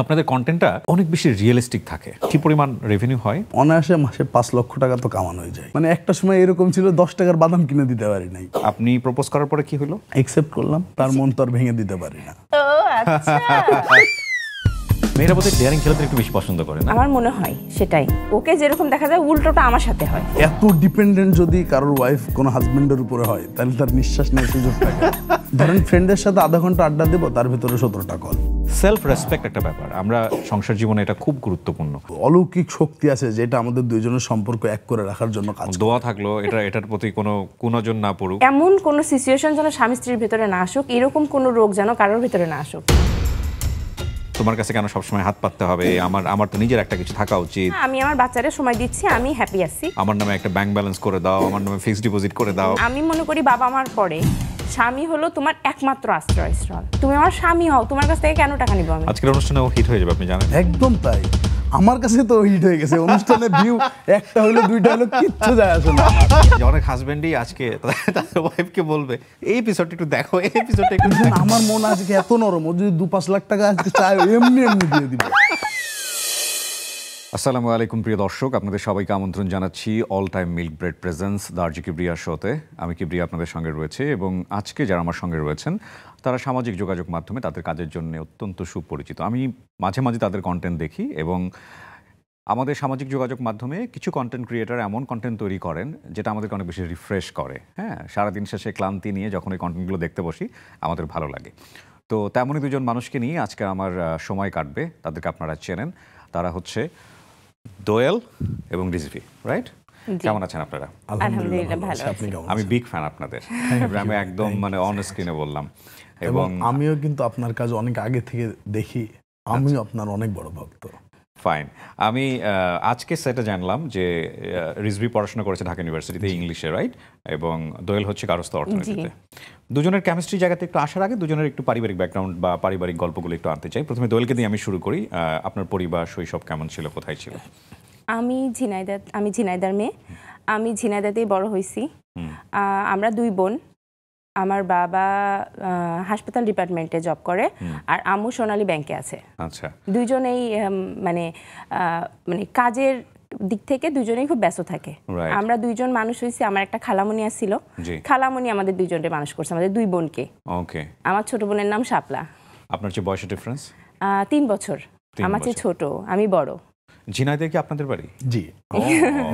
আপনাদের কন্টেন্টটা অনেক বেশি রিয়েলিস্টিক থাকে। কি পরিমাণ রেভিনিউ হয়? অনায়াসে মাসে 5 লক্ষ টাকা তো কামানো হয়ে যায়। মানে একটা সময় এরকম ছিল 10 টাকার বাদাম কিনে দিতে পারি নাই। আপনি প্রপোজ করার পরে কি হলো? অ্যাকসেপ্ট করলাম, তার মন তো আর ভেঙে দিতে পারি না। ও আচ্ছা। মেয়েরা বোধহয় ডেয়ারিং খেলাতে একটু বেশি পছন্দ করে না? আমার মনে হয় সেটাই। ওকে যেরকম দেখা যায় উল্টোটা আমার সাথে হয়। এত ডিপেন্ডেন্ট যদি কারোর ওয়াইফ কোনো হাজবেন্ডের উপরে হয় তাহলে তার নিঃশ্বাস নেওয়ার সুযোগ থাকে। ধরেন ফ্রেন্ডের সাথে আধা ঘন্টা আড্ডা দেবো, তার ভিতরে 17টা কল। সেলফ রেসপেক্ট একটা ব্যাপার, আমরা সংসার জীবনে এটা খুব গুরুত্বপূর্ণ। অলৌকিক শক্তি আছে যেটা আমাদের দুইজনের সম্পর্ক এক করে রাখার জন্য কাজ করে। দোয়া থাকলো এটার প্রতি কোনো কুনজর না পড়ুক। এমন কোনো সিচুয়েশন যেন স্বামী স্ত্রীর ভিতরে না আসুক, এরকম কোনো রোগ যেন কারোর ভিতরে না আসুক। তোমার কাছে কেন সবসময় হাত পাততে হবে? আমার তো নিজের একটা কিছু থাকা উচিত। আমি আমার বাচ্চাদের সময় দিচ্ছি, আমি হ্যাপি আছি। আমার নামে একটা ব্যাংক ব্যালেন্স করে দাও, আমার নামে ফিক্সড ডিপোজিট করে দাও। আমি মনে করি বাবা মার পরে স্বামী হলো তোমার একমাত্র আশ্রয়স্থল। তুমি আমার স্বামী হও, তোমার কাছ থেকে কেন টাকা নিব আমি? আজকের অনুষ্ঠানে ও হিট হয়ে যাবে, আপনি জানেন। একদম তাই, আমার কাছে তো হিট হয়ে গেছে। অনুষ্ঠানের ভিউ একটা হলো দুইটা হলো কিচ্ছু যায় আসে না। অনেক হাজবেন্ডই আজকে তাদের ওয়াইফকে বলবে এই এপিসোডটা একটু দেখো, এই এপিসোডটা একটু দেখো। আমার মন আজকে এত নরম, ও যদি 2-5 লাখ টাকা আজকে চায় এমনি এমনি দিয়ে দিবে। আসসালামু আলাইকুম প্রিয় দর্শক, আপনাদের সবাইকে আমন্ত্রণ জানাচ্ছি all time milk bread presents দার্জি কিবরিয়া শোতে। আমি কিবরিয়া আপনাদের সঙ্গে রয়েছে এবং আজকে যারা আমার সঙ্গে রয়েছেন তারা সামাজিক যোগাযোগ মাধ্যমে তাদের কাজের জন্য অত্যন্ত সুপরিচিত। আমি মাঝে মাঝে তাদের কন্টেন্ট দেখি এবং আমাদের সামাজিক যোগাযোগ মাধ্যমে কিছু কন্টেন্ট ক্রিয়েটার এমন কন্টেন্ট তৈরি করেন যেটা আমাদেরকে অনেক বেশি রিফ্রেশ করে। হ্যাঁ, সারাদিন শেষে ক্লান্তি নিয়ে যখন এই কন্টেন্টগুলো দেখতে বসি আমাদের ভালো লাগে। তো তেমনই দুজন মানুষকে নিয়ে আজকে আমার সময় কাটবে। তাদেরকে আপনারা চেনেন, তারা হচ্ছে দোয়েল এবং রিজভি, রাইট? কেমন আছেন আপনারা? আলহামদুলিল্লাহ ভালো আছি। আপনি কেমন? আমি বিগ ফ্যান আপনাদের, আমি একদম মানে অন স্ক্রিনে বললাম। এবং আমিও কিন্তু আপনার কাজ অনেক আগে থেকে দেখি, আমিও আপনার অনেক বড় ভক্ত। ফাইন। আমি আজকে সেটা জানলাম যে রিজভি পড়াশোনা করেছে ঢাকা ইউনিভার্সিটিতে ইংলিশে, রাইট? এবং দোয়েল হচ্ছে কারস্থ অর্থনীতিতে। দুজনের কেমিস্ট্রি জায়গাতে একটু আসার আগে দুজনের একটু পারিবারিক ব্যাকগ্রাউন্ড বা পারিবারিক গল্পগুলো একটু আনতে চাই। প্রথমে দোয়েলকে দিয়ে আমি শুরু করি। আপনার পরিবার শৈশব কেমন ছিল, কোথায় ছিল? আমি ঝিনাইদার মেয়ে। আমি ঝিনাইদাতেই বড় হয়েছি। আমরা দুই বোন। আমার বাবা হাসপাতাল ডিপার্টমেন্টে জব করে আর আম্মু সোনালী ব্যাংকে আছে। আচ্ছা, দুইজনেই মানে কাজের দিক থেকে দুইজনেই খুব ব্যস্ত থাকে। আমরা দুইজন মানুষ হয়েছি। আমার একটা খালামণি ছিল, খালামণি আমাদের দুইজনকে মানুষ করছে, আমাদের দুই বোনকে। ওকে। আমার ছোট বোনের নাম শাপলা। আপনার যে বয়সের ডিফারেন্স? 3 বছর। আমার চেয়ে ছোট, আমি বড়। ঝিনাইদে কি আপনাদের বাড়ি? জি,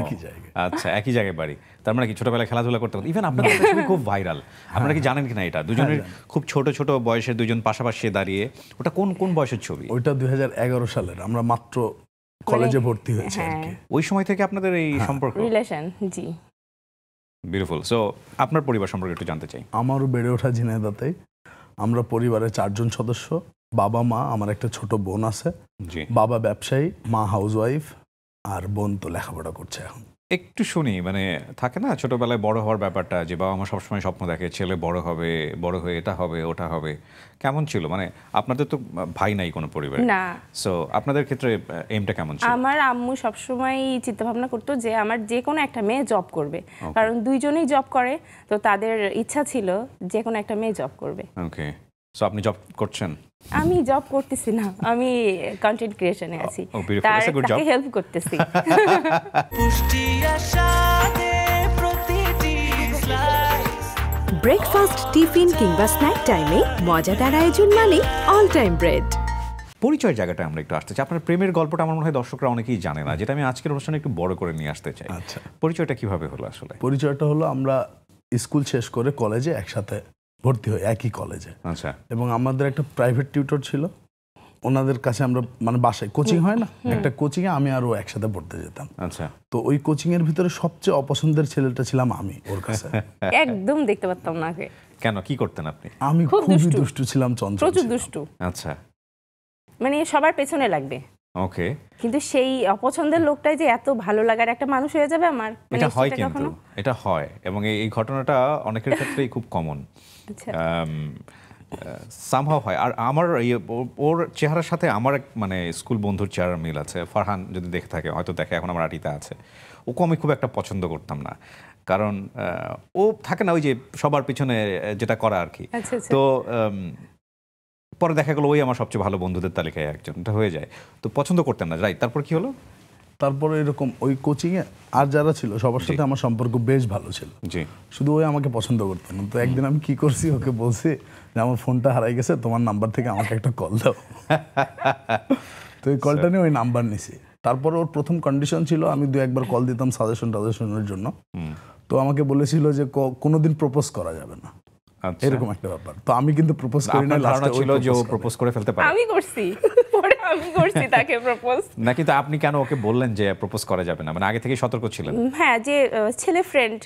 একই জায়গায়। আচ্ছা, একই জায়গায় বাড়ি। তার মানে কি ছোটবেলায় খেলাধুলা করতে পারেন? ইভেন আপনাদের ছবি খুব ভাইরাল, আপনারা কি জানেন কিনা এটা? দুজনের খুব ছোট ছোট বয়সের দুজন পাশাপাশি দাঁড়িয়ে। ওটা কোন বয়সের ছবি? ওইটা 2011 সালের, আমরা মাত্র কলেজে ভর্তি হয়েছি আর কি। ওই সময় থেকে আপনাদের এই সম্পর্ক, রিলেশন। জি, বিউটিফুল। সো আপনার পরিবার সম্পর্কে একটু জানতে চাই। আমারও বেড়ে ওঠা ঝিনাইদহতে। আমরা পরিবারের 4 জন সদস্য, বাবা মা, আমার একটা ছোট বোন আছে। বাবা ব্যবসায়ী, মা হাউসওয়াইফ, আর বোন তো লেখাপড়া করছে এখন। একটু শুনি, মানে থাকে না ছোটবেলায় বড় হওয়ার ব্যাপারটা, যে বাবা মা সবসময় স্বপ্ন দেখে ছেলে বড় হবে, বড় হয়ে এটা হবে ওটা হবে। কেমন ছিল? মানে আপনাদের তো ভাই নাই কোনো পরিবারে না, সো আপনাদের ক্ষেত্রে এমটা কেমন ছিল? আমার আম্মু সবসময় চিন্তা ভাবনা করতো যে আমার যে কোনো একটা মেয়ে জব করবে, কারণ দুইজনেই জব করে, তো তাদের ইচ্ছা ছিল যে কোনো একটা মেয়ে জব করবে। ওকে, সো আপনি জব করছেন? আমি জব করতেছি না, আমি কন্টেন্ট ক্রিয়েশনে আছি, তাকে হেল্প করতেছি। ব্রেকফাস্ট, টিফিন কিংবা স্ন্যাক টাইমে মজাদার আয়োজন মানে অল টাইম ব্রেড। পরিচয় জায়গাটা আমরা একটু আসতে চাই। আপনার প্রেমের গল্পটা আমার মনে হয় দর্শকরা অনেকেই জানে না, যেটা আমি আজকের অনুষ্ঠানে একটু বড় করে নিয়ে আসতে চাই। আচ্ছা, পরিচয়টা কিভাবে হলো আসলে? পরিচয়টা হলো আমরা স্কুল শেষ করে কলেজে একসাথে ভর্তি হই, একই কলেজে। আচ্ছা। এবং আমাদের একটা প্রাইভেট টিউটর ছিল, ওনাদের কাছে আমরা মানে বাসায় কোচিং হয় না, একটা কোচিংয়ে আমি আর ও একসাথে পড়তে যেতাম। আচ্ছা। তো ওই কোচিং এর ভিতরে সবচেয়ে অপছন্দের ছেলেটা ছিলাম আমি ওর কাছে। একদম দেখতে পারতাম না। কেন, কি করতেন আপনি? আমি খুবই দুষ্টু ছিলাম, চঞ্চল, প্রচুর দুষ্টু। আচ্ছা, মানে সবার পেছনে লাগবে। ওকে। কিন্তু সেই অপছন্দের লোকটাই যে এত ভালো লাগার একটা মানুষ হয়ে যাবে আমার, এটা হয়, কিন্তু এটা হয় এবং এই ঘটনাটা অনেকের ক্ষেত্রেই খুব কমন। সামহাও হয়। আর আমার ওর চেহারার সাথে আমার মানে স্কুল বন্ধুর চেহারার মিল আছে। ফারহান যদি দেখে থাকে, হয়তো দেখে, এখন আমার আটিতে আছে। ওকে আমি খুব একটা পছন্দ করতাম না, কারণ ও থাকে না ওই যে সবার পিছনে যেটা করা আর কি। তো পরে দেখা গেল ওই আমার সবচেয়ে ভালো বন্ধুদের তালিকায় একজন, এটা হয়ে যায়, তো পছন্দ করতেন না, রাইট? তারপর কি হলো? তারপরে এরকম ওই কোচিংয়ে আর যারা ছিল সবার সাথে আমার সম্পর্ক বেশ ভালো ছিল, জি। শুধু ওই আমাকে পছন্দ করতো না। তো একদিন আমি কি করছি, ওকে বলছি যে আমার ফোনটা হারাই গেছে, তোমার নাম্বার থেকে আমাকে একটা কল দাও। তো ওই কলটা নিয়ে ওই নাম্বার নিছি। তারপর ওর প্রথম কন্ডিশন ছিল আমি 2-1বার কল দিতাম সাজেশনের জন্য। তো আমাকে বলেছিল যে কোনোদিন প্রপোজ করা যাবে না, আচ্ছা। এরকম একটা ব্যাপার। তো আমি কিন্তু প্রপোজ করি না, আপনার ধারণা লাস্টে ছিল যে ও প্রপোজ করে ফেলতে পারে, আমি করছি, পরে আমি করছি তাকে প্রপোজ। নাকি তো আপনি কেন ওকে বললেন যে প্রপোজ করা যাবে না, মানে আগে থেকেই সতর্ক ছিলেন? হ্যাঁ, যে ছেলে ফ্রেন্ড,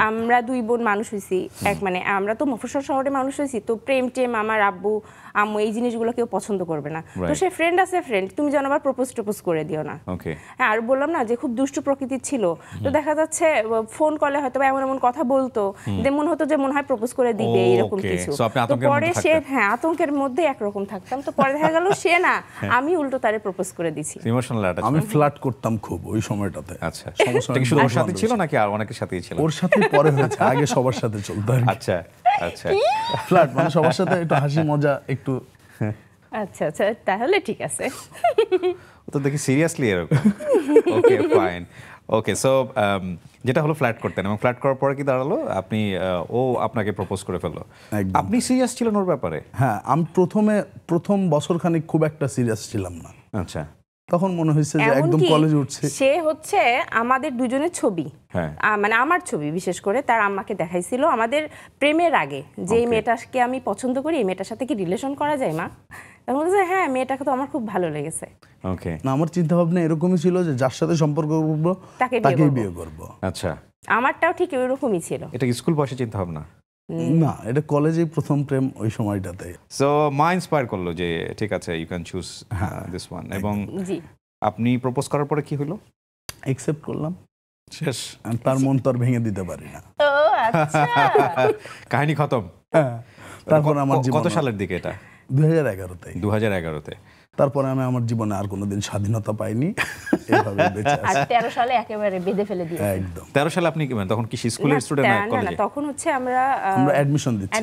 আমরা 2 বোন মানুষ হয়েছি, মানে আমরা তো মফস্বল শহরে মানুষ হয়েছি, তো প্রেম টেম আমার আব্বু আম্মু এই জিনিসগুলো কেউ পছন্দ করবে না। তো সে ফ্রেন্ড আছে ফ্রেন্ড, তুমি যেন আবার প্রপোজ করে দিও না। ওকে। হ্যাঁ, আর বললাম না যে খুব দুষ্টু প্রকৃতির ছিল, তো দেখা যাচ্ছে ফোন কলে হয়তো এমন এমন কথা বলতো যে মনে হতো যে মনে হয় প্রপোজ করে দিবে এরকম কিছু। তো পরে সে, হ্যাঁ, আতঙ্কের মধ্যে একরকম থাকতাম, তো পরে দেখা গেল সে না, আমি উল্টো তারে প্রপোজ করে দিছি। Emotional attachment. আমি ফ্লার্ট করতাম খুব ওই সময়টাতে। আচ্ছা, এটা কি শুধু ওর সাথে ছিল নাকি আর অনেকের সাথেই ছিল? ওর সাথে পরে হয়েছে, আগে সবার সাথে চলতো আর কি। আচ্ছা আচ্ছা। ফ্লার্ট মানে সবার সাথে একটু হাসি মজা একটু। আচ্ছা আচ্ছা, তাহলে ঠিক আছে। ও তো দেখি সিরিয়াসলি এরকম। Okay fine. ওকে, সো যেটা হলো ফ্ল্যাট করতেন, এবং ফ্ল্যাট করার পরে কি দাঁড়ালো আপনি ও আপনাকে প্রপোজ করে ফেললো, একদম। আপনি সিরিয়াস ছিলেন ওর ব্যাপারে? হ্যাঁ, আমি প্রথম বছরখানিক খুব একটা সিরিয়াস ছিলাম না। আচ্ছা। তখন মনে হয়েছে যে একদম এমনকি কলেজে উঠছে। সে হচ্ছে আমাদের দুজনের ছবি, হ্যাঁ। মানে আমার ছবি বিশেষ করে তার আম্মাকে দেখাইছিল আমাদের প্রেমের আগে, যে এই মেয়েটাকে আমি পছন্দ করি, এই মেয়েটার সাথে কি রিলেশন করা যায় মা? তখন বলছে হ্যাঁ, মেয়েটাকে তো আমার খুব ভালো লেগেছে। ওকে। না, আমার চিন্তা ভাবনা এরকমই ছিল যে যার সাথে সম্পর্ক করবো তাকেই বিয়ে করব। আচ্ছা। আমারটাও ঠিক ওইরকমই ছিল। এটা স্কুল বয়সে চিন্তা ভাবনা? না, এটা কলেজেই প্রথম প্রেম ওই সময়টাতে। সো মা ইন্সপায়ার করলো যে ঠিক আছে, you can choose this one, এবং জি। আপনি প্রপোজ করার পরে কি হলো? অ্যাকসেপ্ট করলাম, শেষ। আর তার মন তো আর ভেঙে দিতে পারি না। ও আচ্ছা। কাহিনী খতম। তারপর আমার কত সালের দিকে এটা? 2011-তে। 2011-তে। তারপরে আমি আমার জীবনে আর কোনোদিন স্বাধীনতা পাইনি, এভাবে বেঁচে আর আছি। 13 সালে একেবারে বেঁধে ফেলে দিয়েছে। একদম। 13 সালে আপনি কি, মানে তখন কি স্কুলের স্টুডেন্ট না না, কলেজে? তখন হচ্ছে আমরা অ্যাডমিশন দিচ্ছি।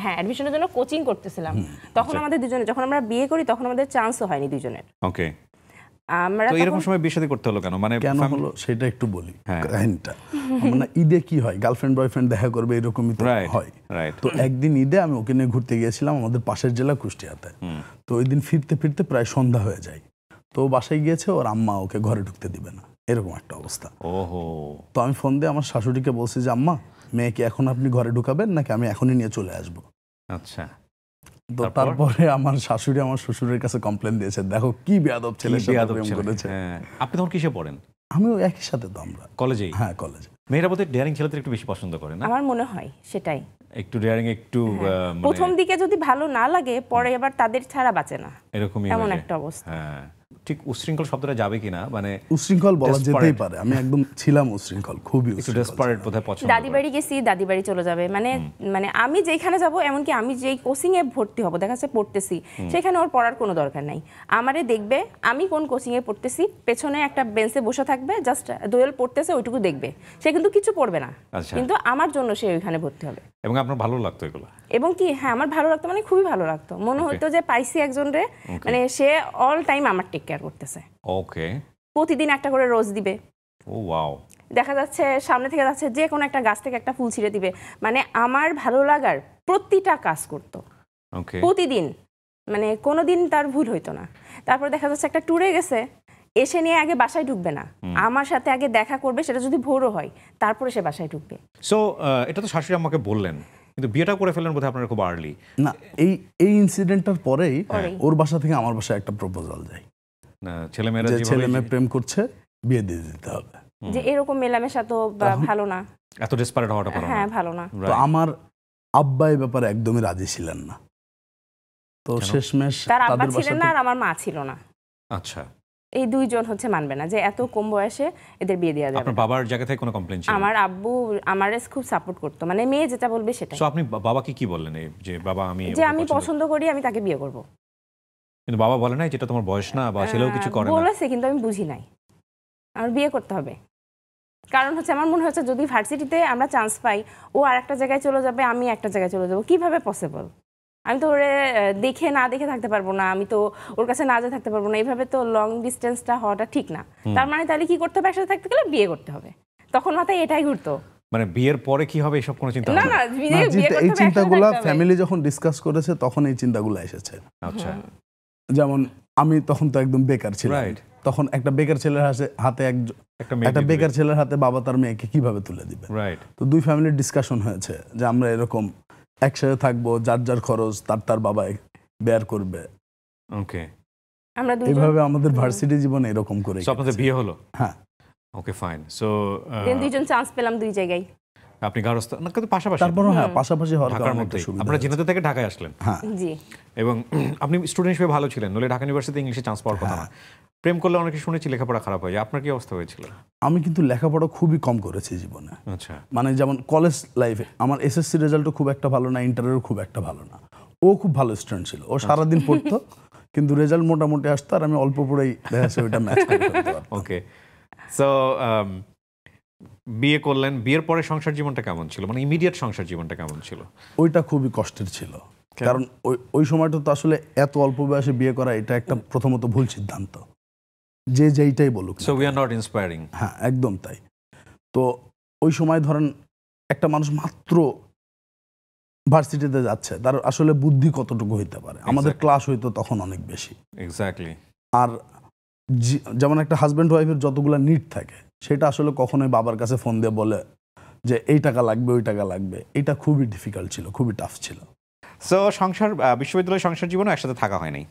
হ্যাঁ, অ্যাডমিশনের জন্য কোচিং করতেছিলাম। তখন আমাদের দুজনে, যখন আমরা বিয়ে করি তখন আমাদের চান্সও হয়নি দুজনের। ওকে। আমরা তো এরকম সময় বিয়ে শাদী করতে হলো কেন, মানে কেন হলো সেটা একটু বলি হ্যাঁ। কাহিনীটা। মানে ঈদে কি হয়, গার্লফ্রেন্ড বয়ফ্রেন্ড দেখা করবে এরকমই তো হয়। রাইট। তো একদিন ঈদে আমি ওকে নিয়ে ঘুরতে গিয়েছিলাম আমাদের পাশের জেলা কুষ্টিয়াতে। তো ওই দিন ফিরতে ফিরতে প্রায় সন্ধ্যা হয়ে যায়। তো ও বাসায় গিয়েছে, ওর আম্মা ওকে ঘরে ঢুকতে দিবে না, এরকম একটা অবস্থা। ওহো। তো আমি ফোন দিয়ে আমার শাশুড়িকে বলছি যে আম্মা, মেয়েকে এখন আপনি ঘরে ঢুকাবেন নাকি আমি এখনই নিয়ে চলে আসবো? আচ্ছা। তো তারপরে আমার শাশুড়ি আমার শ্বশুরের কাছে কমপ্লেন দিয়েছে, দেখো কি বেয়াদব ছেলের সাথে প্রেম করেছে। হ্যাঁ। আপনি তখন কিসে পড়েন? আমিও একই সাথে, তো আমরা কলেজেই? হ্যাঁ, কলেজে। মেয়েরা বোধহয় ডেয়ারিং ছেলেদের একটু বেশি পছন্দ করে না? আমার মনে হয় সেটাই। একটু ডেয়ারিং, একটু প্রথম দিকে যদি ভালো না লাগে, পরে এবার তাদের ছাড়া বাঁচে না, এরকমই এমন একটা অবস্থা। হ্যাঁ। ঠিক উশৃঙ্খল শব্দটা যাবে কিনা, মানে উশৃঙ্খল বলা যেতেই পারে, আমি একদম ছিলাম উশৃঙ্খল, খুবই একটু ডেসপারেট বোধহয় পছন্দ। দাদি বাড়ি গেছি, দাদি বাড়ি চলে যাবে, মানে আমি যেখানে যাব, এমনকি আমি যেই কোচিং এ ভর্তি হব, দেখা যাচ্ছে পড়তেছি, সেখানে ওর পড়ার কোনো দরকার নাই। আমারে দেখবে আমি কোন কোচিং এ পড়তেছি, পেছনে একটা বেঞ্চে বসে থাকবে, জাস্ট দোয়েল পড়তেছে ওইটুকু দেখবে, সে কিন্তু কিছু পড়বে না, কিন্তু আমার জন্য সে ওইখানে ভর্তি হবে। এবং আপনার ভালো লাগতো এগুলো? এবং কি, হ্যাঁ, আমার ভালো লাগতো, মানে খুবই ভালো লাগতো, মনে হতো যে পাইছি একজন রে, মানে সে অল টাইম আমার টেক কেয়ার করতেছে। ওকে। প্রতিদিন একটা করে রোজ দিবে। ও ওয়াও। দেখা যাচ্ছে সামনে থেকে যাচ্ছে, যে কোনো একটা গাছ থেকে একটা ফুল ছিঁড়ে দিবে, মানে আমার ভালো লাগার প্রতিটা কাজ করতো প্রতিদিন, মানে কোনোদিন তার ভুল হইতো না। তারপর দেখা যাচ্ছে একটা ট্যুরে গেছে, এসে নিয়ে আগে বাসায় ঢুকবে না, আমার সাথে আগে দেখা করবে, সেটা যদি ভোরও হয়, তারপরে সে বাসায় ঢুকবে। সো এটা তো শাশুড়ি আমাকে বললেন, কিন্তু বিয়েটা করে ফেললেন বোধহয় আপনারা খুব আর্লি। না, এই ইনসিডেন্টটার পরেই ওর বাসা থেকে আমার বাসায় একটা প্রপোজাল যায়, ছেলেমেয়েরা ছেলে মেয়ে প্রেম করছে, বিয়ে দিয়ে দিতে হবে। যে এরকম মেলামেশা তো ভালো না, এত ডেসপারেট হওয়াটা ভালো না। হ্যাঁ, ভালো না। তো আমার আব্বা এই ব্যাপারে একদমই রাজি ছিলেন না। তো শেষমেশ তার আব্বা ছিলেন না, আর আমার মা ছিল না। আচ্ছা। এই দুইজন হচ্ছে মানবে না যে এত কম বয়সে এদের বিয়ে দেওয়া যাবে। আপনার বাবার জায়গা থেকে কোনো কমপ্লেইন ছিল? আমার আব্বু আমারে খুব সাপোর্ট করতো, মানে মেয়ে যেটা বলবে সেটাই। সো আপনি বাবাকে কি বললেন, যে বাবা আমি যে আমি পছন্দ করি, আমি তাকে বিয়ে করব? কিন্তু বাবা বলে নাই যেটা তোমার বয়স না, বা ছেলেও কিছু করে না? বলেছে, কিন্তু আমি বুঝি নাই, আমার বিয়ে করতে হবে। কারণ হচ্ছে আমার মনে হচ্ছে যদি ভার্সিটিতে আমরা চান্স পাই, ও আর একটা জায়গায় চলে যাবে, আমি একটা জায়গায় চলে যাব, কিভাবে পসিবল? আমি তো ওরে দেখে না দেখে থাকতে পারবো না, আমি তো ওর কাছে না যেয়ে থাকতে পারবো না, এইভাবে তো লং ডিস্টেন্সটা হওয়াটা ঠিক না। তার মানে তাহলে কি করতে হবে, একসাথে থাকতে গেলে বিয়ে করতে হবে। তখন মাথায় এটাই ঘুরতো। মানে বিয়ের পরে কি হবে এসব কোনো চিন্তা না না, এই চিন্তাগুলো ফ্যামিলি যখন ডিসকাস করেছে তখন এই চিন্তাগুলো এসেছে। আচ্ছা, যেমন আমি তখন তো একদম বেকার ছিলাম, রাইট। তখন একটা বেকার ছেলের হাতে একটা বেকার ছেলের হাতে বাবা তার মেয়েকে কিভাবে তুলে দিবে, রাইট। তো দুই ফ্যামিলির ডিসকাশন হয়েছে যে আমরা এরকম একসাথে থাকবো, যার যার খরচ তার বাবা বেয়ার করবে। ওকে, আমরা এইভাবে আমাদের ভার্সিটি জীবন এরকম করে আপনাদের বিয়ে হলো? হ্যাঁ। ওকে, ফাইন। সো দুইজন চান্স পেলাম দুই জায়গায়। আপনি গার্হস্থ্য না কিন্তু পাশাপাশি, তারপরও হ্যাঁ পাশাপাশি হওয়ার ঢাকার কারণে মধ্যে একটা সুবিধা আপনারা হয়েছে। জিনাতে থেকে ঢাকায় আসলেন। হ্যাঁ জি। এবং আপনি স্টুডেন্ট হিসেবে ভালো ছিলেন, নইলে ঢাকা ইউনিভার্সিটিতে ইংলিশে চান্স পাওয়ার কথা না। প্রেম করলে অনেকে শুনেছি লেখাপড়া খারাপ হয়ে যায়, আপনার কি অবস্থা হয়েছিল? আমি কিন্তু লেখাপড়া খুবই কম করেছি জীবনে। আচ্ছা, মানে যেমন কলেজ লাইফে আমার এসএসসি রেজাল্টও খুব একটা ভালো না, ইন্টারেরও খুব একটা ভালো না। ও খুব ভালো স্টুডেন্ট ছিল, ও সারাদিন পড়তো কিন্তু রেজাল্ট মোটামুটি আসতো, আর আমি অল্প পড়েই দেখা যাচ্ছে ওইটা ম্যাচ করে ফেলতে পারতাম। ওকে। সো বিয়ে করলেন, বিয়ের পরে সংসার জীবনটা কেমন ছিল, মানে ইমিডিয়েট সংসার জীবনটা কেমন ছিল? ওইটা খুবই কষ্টের ছিল, কারণ ওই সময়টা তো আসলে এত অল্প বয়সে বিয়ে করা এটা একটা প্রথমত ভুল সিদ্ধান্ত, যে যেইটাই বলুক। So we are not inspiring. হ্যাঁ একদম তাই। তো ওই সময় ধরেন একটা মানুষ মাত্র ভার্সিটিতে যাচ্ছে, তার আসলে বুদ্ধি কতটুকু হইতে পারে। আমাদের ক্লাস হইতো তখন অনেক বেশি। এক্স্যাক্টলি। আর যেমন একটা হাজব্যান্ড ওয়াইফের যতগুলো নিড থাকে সেটা আসলে কখনোই বাবার কাছে ফোন দিয়ে বলে যে এই টাকা লাগবে ওই টাকা লাগবে, এটা খুবই ডিফিকাল্ট ছিল, খুবই টাফ ছিল। সো সংসার, বিশ্ববিদ্যালয়ের সংসার জীবনেও একসাথে থাকা হয় নাই?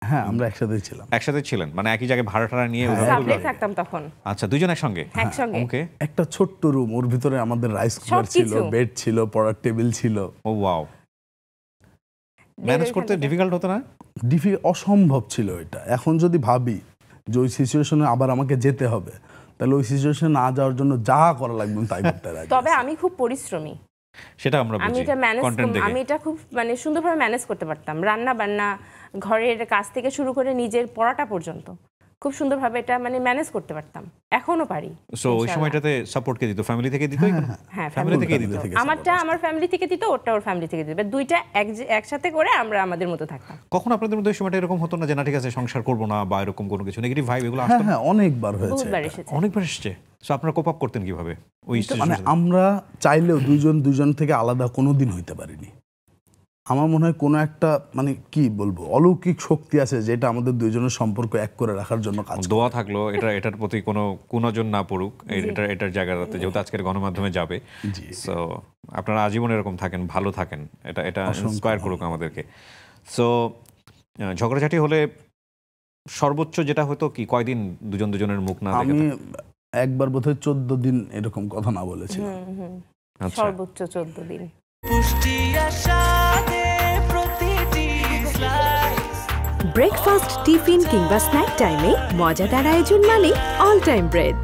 হ্যাঁ আমরা একসাথেই ছিলাম। একসাথে ছিলেন মানে একই জায়গায় ভাড়া টাড়া নিয়ে? সাবলেট থাকতাম তখন। আচ্ছা, দুইজন একসঙ্গে? একসঙ্গে। ওকে। একটা ছোট্ট রুম, ওর ভিতরে আমাদের রাইস কুকার ছিল, বেড ছিল, পড়ার টেবিল ছিল। ও ওয়াও। ম্যানেজ করতে ডিফিকাল্ট হতো না? অসম্ভব ছিল এটা। এখন যদি ভাবি যে ওই সিচুয়েশনে আবার আমাকে যেতে হবে, তাহলে ওই সিচুয়েশনে না যাওয়ার জন্য যা করা লাগবে তাই করতে রাজি। তবে আমি খুব পরিশ্রমী, সেটা আমরা বুঝি। আমি এটা খুব মানে সুন্দরভাবে ম্যানেজ করতে পারতাম। রান্না বান্না, ঘরের কাজ থেকে শুরু করে নিজের পড়াটা পর্যন্ত খুব সুন্দরভাবে এটা মানে ম্যানেজ করতে পারতাম, এখনো পারি। সো ওই সময়টাতে সাপোর্ট কে দিত? ফ্যামিলি থেকে দিত? হ্যাঁ ফ্যামিলি থেকে দিত। আমারটা আমার ফ্যামিলি থেকে দিত, ওরটা ওর ফ্যামিলি থেকে দিত, দুইটা একসাথে করে আমরা আমাদের মতো থাকতাম। কখন আপনাদের মধ্যে সময়টা এরকম হতো না যে না ঠিক আছে সংসার করব না, বা এরকম কোনো কিছু নেগেটিভ ভাইব এগুলো আসতো? হ্যাঁ অনেকবার হয়েছে, অনেকবার এসেছে। সো আপনারা কোপ আপ করতেন কিভাবে ওই মানে আমরা চাইলেও দুজন থেকে আলাদা কোনোদিন হইতে পারিনি। আমার মনে হয় কোনো একটা মানে কি বলবো অলৌকিক শক্তি আছে যেটা আমাদের দুইজনের সম্পর্ক এক করে রাখার জন্য কাজ করে। দোয়া থাকলো এটার প্রতি কোনো কুনজর না পড়ুক এটার জায়গাতে, যেহেতু আজকের গণমাধ্যমে যাবে। সো আপনারা আজীবন এরকম থাকেন, ভালো থাকেন, এটা ইন্সপায়ার করুক আমাদেরকে। সো ঝগড়াঝাটি হলে সর্বোচ্চ যেটা হতো কি, কয়দিন দুজনের মুখ না দেখে? আমি একবার বোধহয় 14 দিন এরকম কথা না বলেছি। সর্বোচ্চ 14 দিন। ব্রেকফাস্ট, টিফিন কিংবা স্ন্যাক টাইমে মজাদার আয়োজন মানে অল টাইম ব্রেড।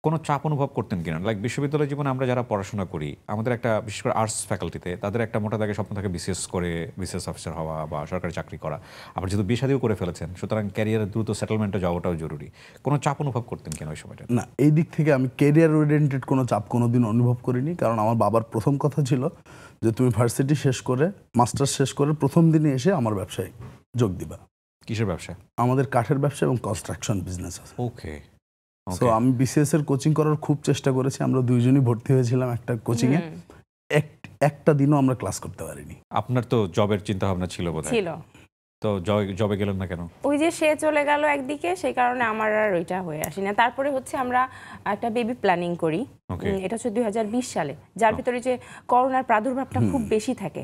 কোনো চাপ অনুভব করতেন কিনা? লাইক বিশ্ববিদ্যালয় জীবনে আমরা যারা পড়াশোনা করি, আমাদের একটা বিশেষ করে আর্টস ফ্যাকাল্টিতে তাদের একটা মোটা দাগে স্বপ্ন থাকে বিসিএস অফিসার হওয়া বা সরকারি চাকরি করা। আবার যেহেতু বিয়ে শাদীও করে ফেলেছেন, সুতরাং ক্যারিয়ারের দ্রুত সেটেলমেন্টে যাওয়াটাও জরুরি। কোনো চাপ অনুভব করতেন কিনা ওই সময়টা? না, এই দিক থেকে আমি ক্যারিয়ার ওরিয়েন্টেড কোনো চাপ কোনোদিন অনুভব করিনি, কারণ আমার বাবার প্রথম কথা ছিল যে তুমি ভার্সিটি শেষ করে মাস্টার্স শেষ করে প্রথম দিনে এসে আমার ব্যবসায় যোগ দিবা। কিসের ব্যবসা? আমাদের কাঠের ব্যবসা এবং কনস্ট্রাকশন বিজনেস আছে। ওকে। সো আমি বিসিএস এর কোচিং করার খুব চেষ্টা করেছি, আমরা দুইজনই ভর্তি হয়েছিলাম একটা কোচিং এ, একটা দিনও আমরা ক্লাস করতে পারিনি। আপনার তো জবের চিন্তা ভাবনা ছিল বোধহয়? ছিল। তো জবে গেলেন না কেন? ওই যে সে চলে গেল একদিকে, সেই কারণে আমার আর ওইটা হয়ে আসি না। তারপরে হচ্ছে আমরা একটা বেবি প্ল্যানিং করি, এটা হচ্ছে 2020 সালে, যার ভিতরে যে করোনার প্রাদুর্ভাবটা খুব বেশি থাকে।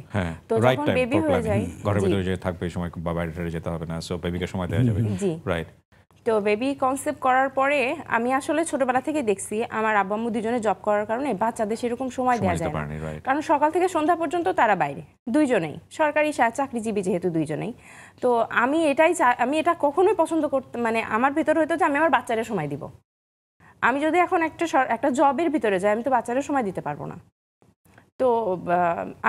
তো যখন বেবি হয়ে যায়, ঘরের ভিতরে যে থাকবে এই সময় বা বাইরে যেতে হবে না, সো বেবিকে সময় দেওয়া যাবে। রাইট। তো বেবি কনসেপ্ট করার পরে আমি আসলে ছোটবেলা থেকে দেখছি আমার আব্বু আম্মু দুজনে জব করার কারণে বাচ্চাদের সেরকম সময় দেওয়া যায় না, কারণ সকাল থেকে সন্ধ্যা পর্যন্ত তারা বাইরে, দুইজনেই সরকারি চাকরিজীবী যেহেতু দুইজনেই। তো আমি এটা কখনোই পছন্দ করতে, মানে আমার ভিতরে হয়তো যে আমি আমার বাচ্চাদের সময় দিব। আমি যদি এখন একটা জবের ভিতরে যাই, আমি তো বাচ্চাদের সময় দিতে পারবো না। তো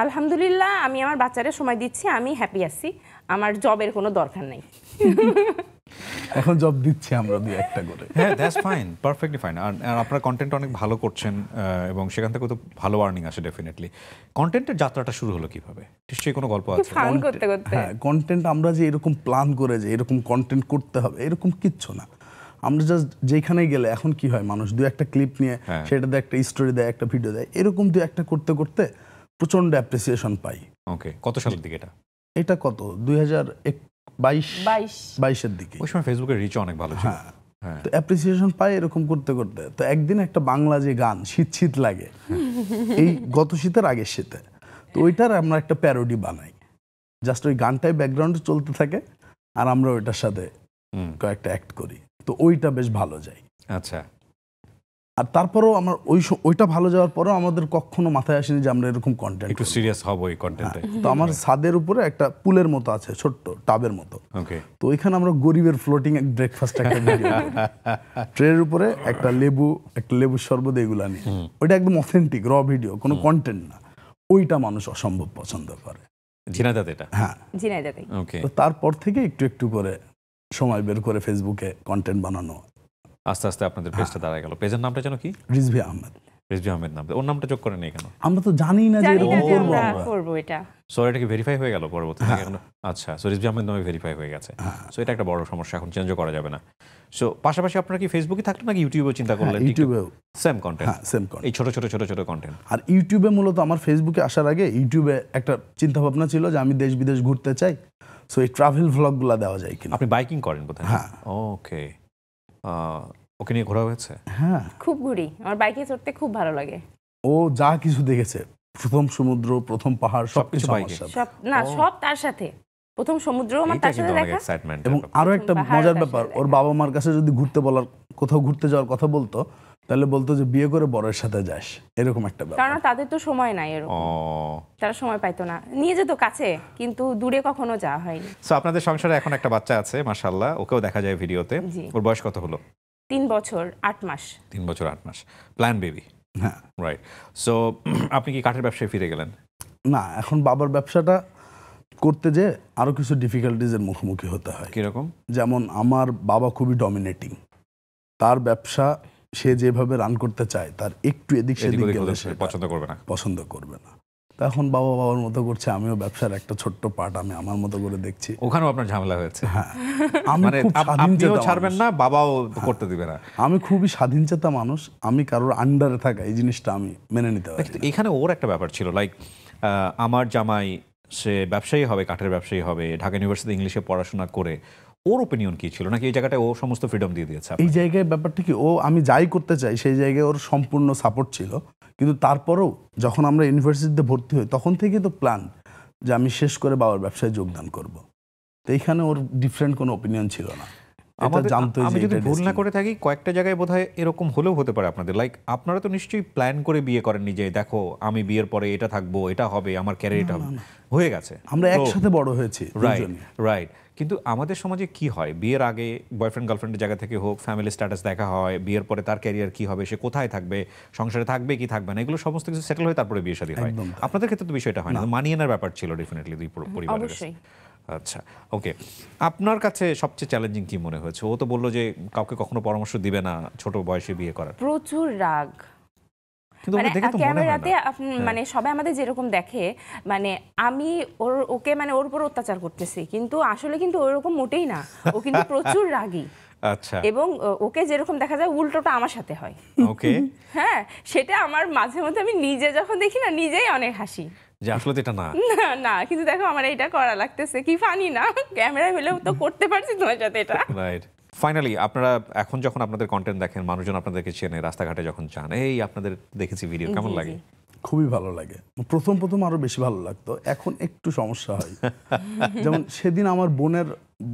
আলহামদুলিল্লাহ আমি আমার বাচ্চাদের সময় দিচ্ছি, আমি হ্যাপি আছি, আমার জবের কোনো দরকার নেই। এখন জব দিচ্ছি আমরা 2-1টা করে। হ্যাঁ, দ্যাটস ফাইন, পারফেক্টলি ফাইন। আর আপনার কন্টেন্ট অনেক ভালো করছেন এবং সেখান থেকে তো ভালো আর্নিং আসে ডেফিনেটলি। কন্টেন্টের যাত্রাটা শুরু হলো কিভাবে? নিশ্চয়ই কোনো গল্প আছে? ফান করতে করতে। হ্যাঁ, কন্টেন্ট আমরা যে এরকম প্ল্যান করে যে এরকম কন্টেন্ট করতে হবে এরকম কিচ্ছু না। আমরা জাস্ট যেখানেই গেলে এখন কি হয়, মানুষ 2-1টা ক্লিপ নিয়ে সেটাতে একটা স্টোরি দেয়, একটা ভিডিও দেয়, এরকম 2-1টা করতে করতে প্রচন্ড অ্যাপ্রিসিয়েশন পাই। ওকে, কত সালের দিকে এটা? এটা কত 2022-22-এর দিকে। ওই সময় ফেসবুকের রিচ অনেক ভালো ছিল। হ্যাঁ, তো অ্যাপ্রিসিয়েশন পাই এরকম করতে করতে। তো একদিন একটা বাংলা যে গান শীত শীত লাগে, এই গত শীতের আগের শীতে, তো ওইটার আমরা একটা প্যারোডি বানাই। জাস্ট ওই গানটাই ব্যাকগ্রাউন্ডে চলতে থাকে আর আমরা ওইটার সাথে কয়েকটা অ্যাক্ট করি, তো ওইটা বেশ ভালো যায়। আচ্ছা। আর তারপরেও আমার ওইটা ভালো যাওয়ার পরেও আমাদের কখনো মাথায় আসেনি যে আমরা এরকম কন্টেন্ট একটু সিরিয়াস হব এই কন্টেন্টে। তো আমার ছাদের উপরে একটা পুলের মতো আছে, ছোট্ট টাবের মতো। ওকে। তো ওইখানে আমরা গরিবের ফ্লোটিং এক ব্রেকফাস্ট একটা ভিডিও ট্রের উপরে একটা লেবুর শরবত এগুলা নিয়ে, ওইটা একদম অথেন্টিক র ভিডিও, কোনো কন্টেন্ট না। ওইটা মানুষ অসম্ভব পছন্দ করে। ঝিনাইদহ এটা? হ্যাঁ, ঝিনাইদহতেই। ওকে। তো তারপর থেকে একটু একটু করে সময় বের করে ফেসবুকে কন্টেন্ট বানানো। আস্তে আস্তে আপনাদের পেজটা দাঁড়ায় গেল। পেজের নামটা যেন কি? রিজভি আহমেদ। রিজভি আহমেদ নাম। ওর নামটা যোগ করে নেই কেন? আমরা তো জানি না যে জানি এরকম না যে করবো আমরা আমরা। করব এটা। সো এটা কি ভেরিফাই হয়ে গেল পরবর্তীতে? আচ্ছা, সো রিজভি আহমেদ নামে ভেরিফাই হয়ে গেছে। সো এটা একটা বড় সমস্যা, এখন চেঞ্জও করা যাবে না। সো পাশাপাশি আপনারা কি ফেসবুকে থাকলেন নাকি ইউটিউবেও চিন্তা করলেন? ইউটিউবেও সেম কন্টেন্ট? হ্যাঁ, সেম কন্টেন্ট। এই ছোট ছোট ছোট ছোট কন্টেন্ট। আর ইউটিউবে মূলত আমার ফেসবুকে আসার আগে ইউটিউবে একটা চিন্তা ভাবনা ছিল যে আমি দেশ বিদেশ ঘুরতে চাই, সো এই ট্রাভেল ভ্লগগুলো দেওয়া যায় কিনা। আপনি বাইকিং করেন বোধহয়? হ্যাঁ। ওকে। ওকে নিয়ে ঘোরা হয়েছে? হ্যাঁ, খুব ঘুরি, আমার বাইকে চড়তে খুব ভালো লাগে। ও যা কিছু দেখেছে, প্রথম সমুদ্র, প্রথম পাহাড়, সবকিছু আমার বাইকে? সাথে। সব না, সব তার সাথে। প্রথম সমুদ্র আমার এটা তার কিন্তু সাথে অনেক দেখা। এক্সাইটমেন্ট। এবং আরো একটা পাহাড় মজার তার ব্যাপার, সাথে ওর বাবা মার কাছে যদি কোথাও ঘুরতে যাওয়ার কথা বলতো, তাহলে বলতো যে বিয়ে করে বরের সাথে যাস, এরকম একটা ব্যাপার। কারণ তাদের তো সময় নাই এরকম, তারা সময় পাইতো না। নিয়ে যেত কাছে, কিন্তু দূরে কখনো যাওয়া হয়নি। সো আপনাদের সংসারে এখন একটা বাচ্চা আছে মাশাআল্লাহ, ওকেও দেখা যায় ভিডিওতে। জি। ওর বয়স কত হলো? 3 বছর 8 মাস। 3 বছর 8 মাস। Plan baby. হ্যাঁ, রাইট। সো আপনি কি কাঠের ব্যবসায় ফিরে গেলেন? না, এখন বাবার ব্যবসাটা করতে যে আরো কিছু ডিফিকাল্টিজের মুখোমুখি হতে হয়। কিরকম? যেমন আমার বাবা খুবই ডমিনেটিং, তার ব্যবসা সে যেভাবে রান করতে চায়, তার একটু এদিক সেদিক গেলে সে পছন্দ করবে না। পছন্দ করবে না। তো এখন বাবার মতো করছে, আমিও ব্যবসার একটা ছোট্ট পার্ট আমি আমার মতো করে দেখছি। ওখানেও আপনার ঝামেলা হয়েছে? হ্যাঁ, আমি মানে খুব আপনিও ছাড়বেন না, বাবাও করতে দিবে না। আমি খুবই স্বাধীনচেতা মানুষ, আমি কারোর আন্ডারে থাকা এই জিনিসটা আমি মেনে নিতে পারি না। এখানে ওর একটা ব্যাপার ছিল, লাইক আমার জামাই সে ব্যবসায়ী হবে, কাঠের ব্যবসায়ী হবে, ঢাকা ইউনিভার্সিটি ইংলিশে পড়াশোনা করে, ওর ওপিনিয়ন কি ছিল? নাকি এই জায়গাটায় ও সমস্ত ফ্রিডম দিয়ে দিয়েছে? এই জায়গায় ব্যাপারটা কি, ও আমি যাই করতে চাই সেই জায়গায় ওর সম্পূর্ণ সাপোর্ট ছিল, কিন্তু তারপরেও যখন আমরা ইউনিভার্সিটিতে ভর্তি হই তখন থেকেই তো প্ল্যান যে আমি শেষ করে বাবার ব্যবসায় যোগদান করব। তো এইখানে ওর ডিফারেন্ট কোনো ওপিনিয়ন ছিল না। আমি যদি ভুল না করে থাকি, কয়েকটা জায়গায় বোধহয় এরকম হলেও হতে পারে আপনাদের। লাইক আপনারা তো নিশ্চয়ই প্ল্যান করে বিয়ে করেন নিজে, দেখো আমি বিয়ের পরে এটা থাকবো, এটা হবে, আমার ক্যারিয়ার এটা হবে, হয়ে গেছে। আমরা একসাথে বড় হয়েছি। রাইট। কিন্তু আমাদের সমাজে কি হয়, বিয়ের আগে বয়ফ্রেন্ড গার্লফ্রেন্ডের জায়গা থেকে হোক ফ্যামিলি স্ট্যাটাস দেখা হয়, বিয়ের পরে তার ক্যারিয়ার কি হবে, সে কোথায় থাকবে, সংসারে থাকবে কি থাকবে না, এগুলো সমস্ত কিছু সেটেল হয়ে তারপরে বিয়ে শাদী হয়। আপনাদের ক্ষেত্রে তো বিষয়টা হয় না, মানিয়ে নেওয়ার ব্যাপার ছিল ডেফিনেটলি দুই পরিবারের কাছে। আচ্ছা, ওকে। আপনার কাছে সবচেয়ে চ্যালেঞ্জিং কি মনে হয়েছে? ও তো বললো যে কাউকে কখনো পরামর্শ দিবে না ছোট বয়সে বিয়ে করার। প্রচুর রাগ, কিন্তু মানে দেখে তো মনে হয় ক্যামেরাতে না। মানে সবাই আমাদের যেরকম দেখে, মানে আমি ওকে মানে ওর উপর অত্যাচার করতেছি, কিন্তু আসলে কিন্তু ওরকম মোটেই না, ও কিন্তু প্রচুর রাগী। আচ্ছা। এবং ওকে যেরকম দেখা যায় উল্টোটা আমার সাথে হয়। ওকে। হ্যাঁ, সেটা আমার মাঝে মধ্যে আমি নিজে যখন দেখি না, নিজেই অনেক হাসি যে আসলে তো এটা না না, কিন্তু দেখো আমার এটা করা লাগতেছে, কি ফানি না, ক্যামেরায় হলেও তো করতে পারছি তোমার সাথে এটা। রাইট। ফাইনালি আপনারা এখন যখন আপনাদের কন্টেন্ট দেখেন, মানুষজন আপনাদেরকে চেনে, রাস্তাঘাটে যখন যান, এই আপনাদের দেখেছি ভিডিও, কেমন লাগে? খুবই ভালো লাগে। প্রথম আরো বেশি ভালো লাগতো, এখন একটু সমস্যা হয়। যেমন সেদিন আমার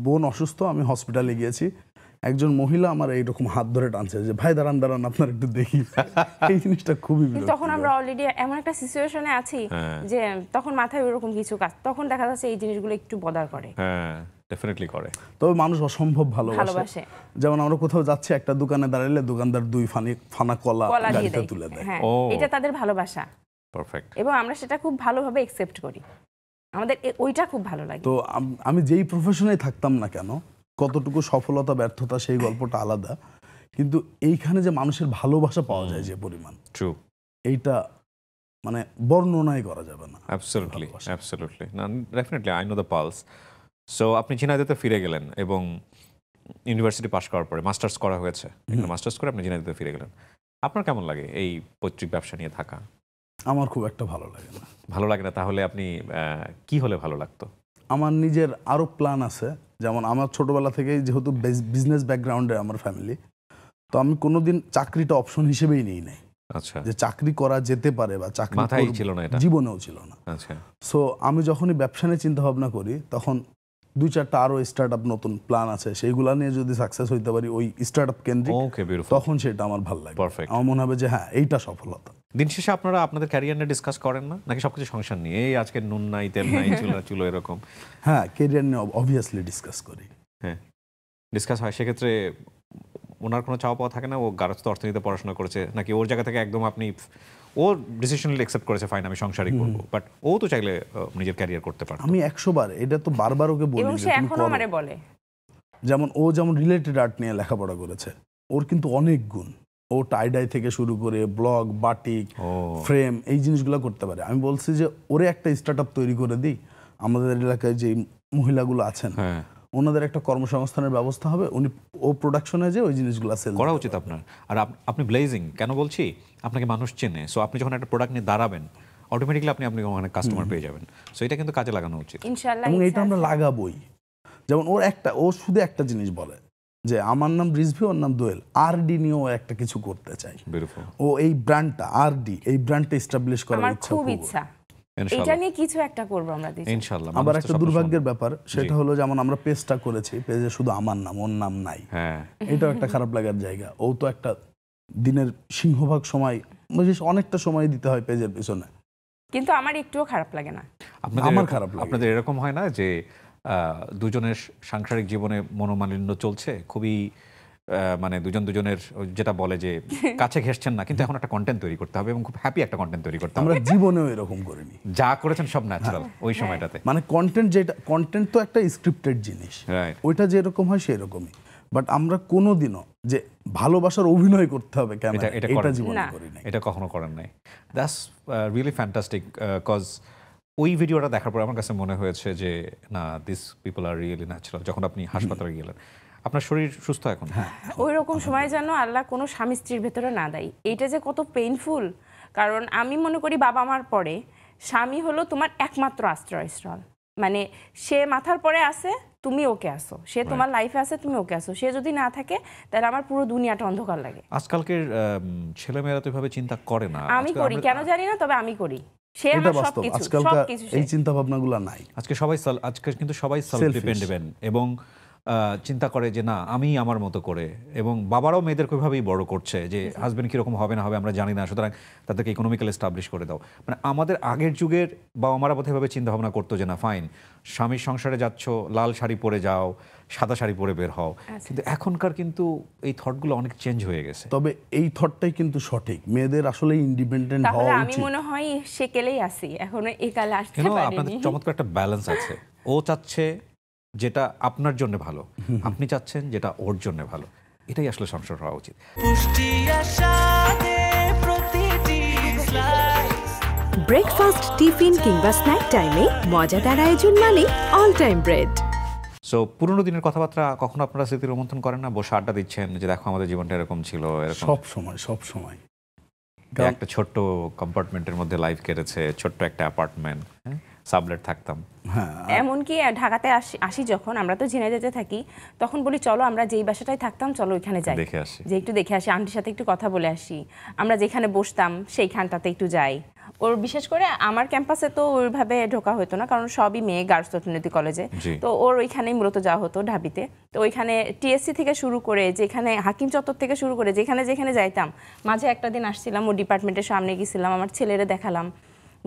বোন অসুস্থ, আমি হসপিটালে গিয়েছি, একজন মহিলা আমার এইরকম হাত ধরে টানছে যে ভাই দাঁড়ান আপনার একটু দেখি। এই জিনিসটা খুবই বিরক্তিকর। তখন আমরা অলরেডি এমন একটা সিচুয়েশনে আছি যে তখন মাথায় ওরকম কিছু কাজ, তখন দেখা যাচ্ছে এই জিনিসগুলো একটু বদার করে। হ্যাঁ, ডেফিনেটলি করে। তবে মানুষ অসম্ভব ভালোবাসে। যেমন আমরা কোথাও যাচ্ছি, একটা দোকানে দাঁড়াইলে দোকানদার 2 ফানা কলা গাড়িতে তুলে দেয়। হ্যাঁ, এটা তাদের ভালোবাসা। পারফেক্ট। এবং আমরা সেটা খুব ভালোভাবে অ্যাকসেপ্ট করি, আমাদের ওইটা খুব ভালো লাগে। তো আমি যেই প্রফেশনে থাকতাম না কেন, কতটুকু সফলতা ব্যর্থতা সেই গল্পটা আলাদা, কিন্তু এইখানে যে মানুষের ভালোবাসা পাওয়া যায় যে পরিমাণ, ট্রু, এইটা মানে বর্ণনাই করা যাবে না। অ্যাবসলিউটলি না, definitely I know the pulse. So আপনি ঝিনাইদহতে ফিরে গেলেন এবং ইউনিভার্সিটি পাশ করার পরে মাস্টার্স করা হয়েছে, মাস্টার্স করে আপনি ঝিনাইদহতে ফিরে গেলেন। আপনার কেমন লাগে এই পৈতৃক ব্যবসা নিয়ে থাকা? আমার খুব একটা ভালো লাগে না। ভালো লাগে না? তাহলে আপনি কি হলে ভালো লাগতো? আমার নিজের আরও প্ল্যান আছে, যেমন আমার ছোটবেলা থেকেই যেহেতু বিজনেস ব্যাকগ্রাউন্ডে আমার ফ্যামিলি, তো আমি কোনোদিন চাকরিটা অপশন হিসেবেই নিই নাই। আচ্ছা, যে চাকরি করা যেতে পারে বা চাকরি মাথায় করব, ছিল না এটা? জীবনেও ছিল না। আচ্ছা, সো আমি যখনই ব্যবসা নিয়ে চিন্তা ভাবনা করি, তখন 2-4টা আরও স্টার্ট আপ নতুন প্ল্যান আছে, সেইগুলা নিয়ে যদি সাকসেস হইতে পারি ওই স্টার্ট আপ কেন্দ্রিক, ওকে, বিউটিফুল। তখন সেটা আমার ভালো লাগে। Perfect. আমার মনে হবে যে হ্যাঁ, এইটা সফলতা। দিন শেষে আপনারা আপনাদের ক্যারিয়ার নিয়ে ডিসকাস করেন না, নাকি সবকিছু সংসার নিয়ে? এই আজকে নুন নাই, তেল নাই, চুলো এরকম? হ্যাঁ, কেরিয়ার নিয়ে অবভিয়াসলি ডিসকাস করি। হ্যাঁ, ডিসকাস হয়। সেক্ষেত্রে ওনার কোনো চাওয়া পাওয়া থাকে না? ও গার্হস্থ্য অর্থনীতিতে পড়াশোনা করেছে, নাকি ওর জায়গা থেকে একদম আপনি ও ডিসিশনালি অ্যাকসেপ্ট করেছে, ফাইন আমি সংসারই করবো, বাট ও তো চাইলে নিজের ক্যারিয়ার করতে পারে? আমি 100 বার এটা তো বারবার ওকে বলি এবং যে সে তুমি এখনো করো। আমারে বলে, যেমন ও যেমন রিলেটেড আর্ট নিয়ে লেখাপড়া করেছে, ওর কিন্তু অনেক গুণ। ও টাইডাই থেকে শুরু করে ব্লগ, বাটিক, ফ্রেম, এই জিনিসগুলো করতে পারে। আমি বলছি যে ওরে একটা স্টার্ট আপ তৈরি করে দিই, আমাদের এলাকায় যে মহিলাগুলো আছেন হ্যাঁ, ওনাদের একটা কর্মসংস্থানের ব্যবস্থা হবে, ও প্রোডাকশনে যে ওই জিনিসগুলো সেল করা উচিত আপনার। আর আপনি ব্লেজিং কেন বলছি, আপনাকে মানুষ চেনে। সো আপনি যখন একটা প্রোডাক্ট নিয়ে দাঁড়াবেন, অটোমেটিকলি আপনি অনেক কাস্টমার পেয়ে যাবেন। সো এটা কিন্তু কাজে লাগানো উচিত। ইনশাআল্লাহ। এবং এটা আমরা লাগাবোই। যেমন ও শুধু একটা জিনিস বলে যে আমার নাম রিজভি, ওর নাম দোয়েল, আরডি নিয়েও একটা কিছু করতে চাই। বিউটিফুল। ও এই ব্র্যান্ডটা আরডি, এই ব্র্যান্ডটা এস্টাবলিশ করার আমার ইচ্ছা খুব খুব। ইচ্ছা, এটা ইনশাআল্লাহ, নিয়ে কিছু একটা করবো আমরা দুইজন। ইনশাআল্লাহ। আবার একটা দুর্ভাগ্যের ব্যাপার, সেটা হলো যেমন আমরা পেজটা করেছি, পেজে শুধু আমার নাম, ওর নাম নাই। হ্যাঁ, এটাও একটা খারাপ লাগার জায়গা। ও তো একটা দিনের সিংহভাগ সময়, অনেকটা সময় দিতে হয় পেজের পিছনে। কিন্তু আমার একটুও খারাপ লাগে না। আমার খারাপ লাগে। আপনাদের এরকম হয় না যে দুজনের সাংসারিক জীবনে মনোমালিন্য চলছে, খুবই মানে দুজনের যেটা বলে যে কাছে ঘেসছেন না, কিন্তু এখন একটা কন্টেন্ট তৈরি করতে হবে এবং খুব হ্যাপি একটা কন্টেন্ট তৈরি করতে হবে? আমরা জীবনেও এরকম করিনি। যা করেছেন সব ন্যাচারাল ওই সময়টাতে। মানে কন্টেন্ট তো একটা স্ক্রিপ্টেড জিনিস, Right. ওইটা যেরকম হয় সেরকমই। বাট আমরা কোনোদিনও যে ভালোবাসার অভিনয় করতে হবে কেন, এটা জীবনে করি নাই। এটা কখনো করেন নাই। দ্যাটস রিয়েলি ফ্যান্টাস্টিক, কজ ওই ভিডিওটা দেখার পর আমার কাছে মনে হয়েছে যে না, this people are really natural. যখন আপনি হাসপাতালে গেলেন, আপনার শরীর সুস্থ এখন? ওই রকম সময় যেন আল্লাহ কোনো স্বামী স্ত্রীর ভেতরে না দেয়। এইটা যে কত পেইনফুল, কারণ আমি মনে করি বাবা মার পরে স্বামী হলো তোমার একমাত্র আশ্রয়স্থল। মানে সে মাথার পরে আছে, তুমি ওকে আসো, সে তোমার লাইফে আছে, তুমি ওকে আসো। সে যদি না থাকে তাহলে আমার পুরো দুনিয়াটা অন্ধকার লাগে। আজকালকের ছেলেমেয়েরা তো এভাবে চিন্তা করে না। আমি করি, কেন জানি না, তবে আমি করি। সে এটা আমার বাস্তব। সবকিছু, আজকালকার সবকিছু এই চিন্তা ভাবনাগুলো নাই। আজকে কিন্তু সবাই সেলফ ডিপেন্ডেন্ট এবং চিন্তা করে যে না, আমি আমার মতো করে, এবং বাবারাও মেয়েদেরকে ওইভাবেই বড় করছে যে হাজবেন্ড কীরকম হবে না হবে আমরা জানি না, সুতরাং তাদেরকে ইকোনমিক্যালি এস্টাবলিশ করে দাও। মানে আমাদের আগের যুগের বাবা মারা বোধহয় এভাবে চিন্তা ভাবনা করতো যে না, ফাইন, স্বামীর সংসারে যাচ্ছ, লাল শাড়ি পরে যাও, সাদা শাড়ি পরে বের হও। কিন্তু এখনকার কিন্তু এই থটগুলো অনেক চেঞ্জ হয়ে গেছে। তবে এই থটটাই কিন্তু সঠিক, মেয়েদের আসলে ইন্ডিপেন্ডেন্ট তাহলে হওয়া আমি উচিত। মনে হয় সেকেলেই আসি, এখনো এই কালে আসতে কেন আপনাদের পারিনি। চমৎকার একটা ব্যালেন্স আছে। ও চাচ্ছে যেটা আপনার জন্য ভালো, আপনি চাচ্ছেন যেটা ওর জন্য ভালো। এটাই আসলে সংসার হওয়া উচিত। ব্রেকফাস্ট, টিফিন কিংবা স্ন্যাক টাইমে মজাদার আয়োজন মানে অল টাইম ব্রেড। সো পুরোনো দিনের কথাবার্তা কখনো আপনারা স্মৃতি রোমন্থন করেন না? বসে আড্ডা দিচ্ছেন যে দেখো আমাদের জীবনটা এরকম ছিল, এরকম সব সময় একটা ছোট্ট কম্পার্টমেন্টের মধ্যে লাইফ কেটেছে, ছোট্ট একটা অ্যাপার্টমেন্ট, সাবলেট থাকতাম। হ্যাঁ, এমনকি ঢাকাতে আসি যখন, আমরা তো ঝিনাইদহে থাকি, তখন বলি চলো আমরা যেই বাসাটায় থাকতাম চলো ওইখানে যাই, দেখে আসি, যে একটু দেখে আসি, আন্টির সাথে একটু কথা বলে আসি। আমরা যেখানে বসতাম সেইখানটাতে একটু যাই। ওর বিশেষ করে আমার ক্যাম্পাসে তো ওইভাবে ঢোকা হতো না, কারণ সবই মেয়ে, গার্লস অর্থনৈতিক কলেজে। তো ওর ওইখানেই মূলত যাওয়া হতো, ঢাবিতে। তো ওইখানে টিএসসি থেকে শুরু করে, যেখানে হাকিম চত্বর থেকে শুরু করে যেখানে যেখানে যাইতাম, মাঝে একটা দিন আসছিলাম, ওর ডিপার্টমেন্টের সামনে গেছিলাম, আমার ছেলেরে দেখালাম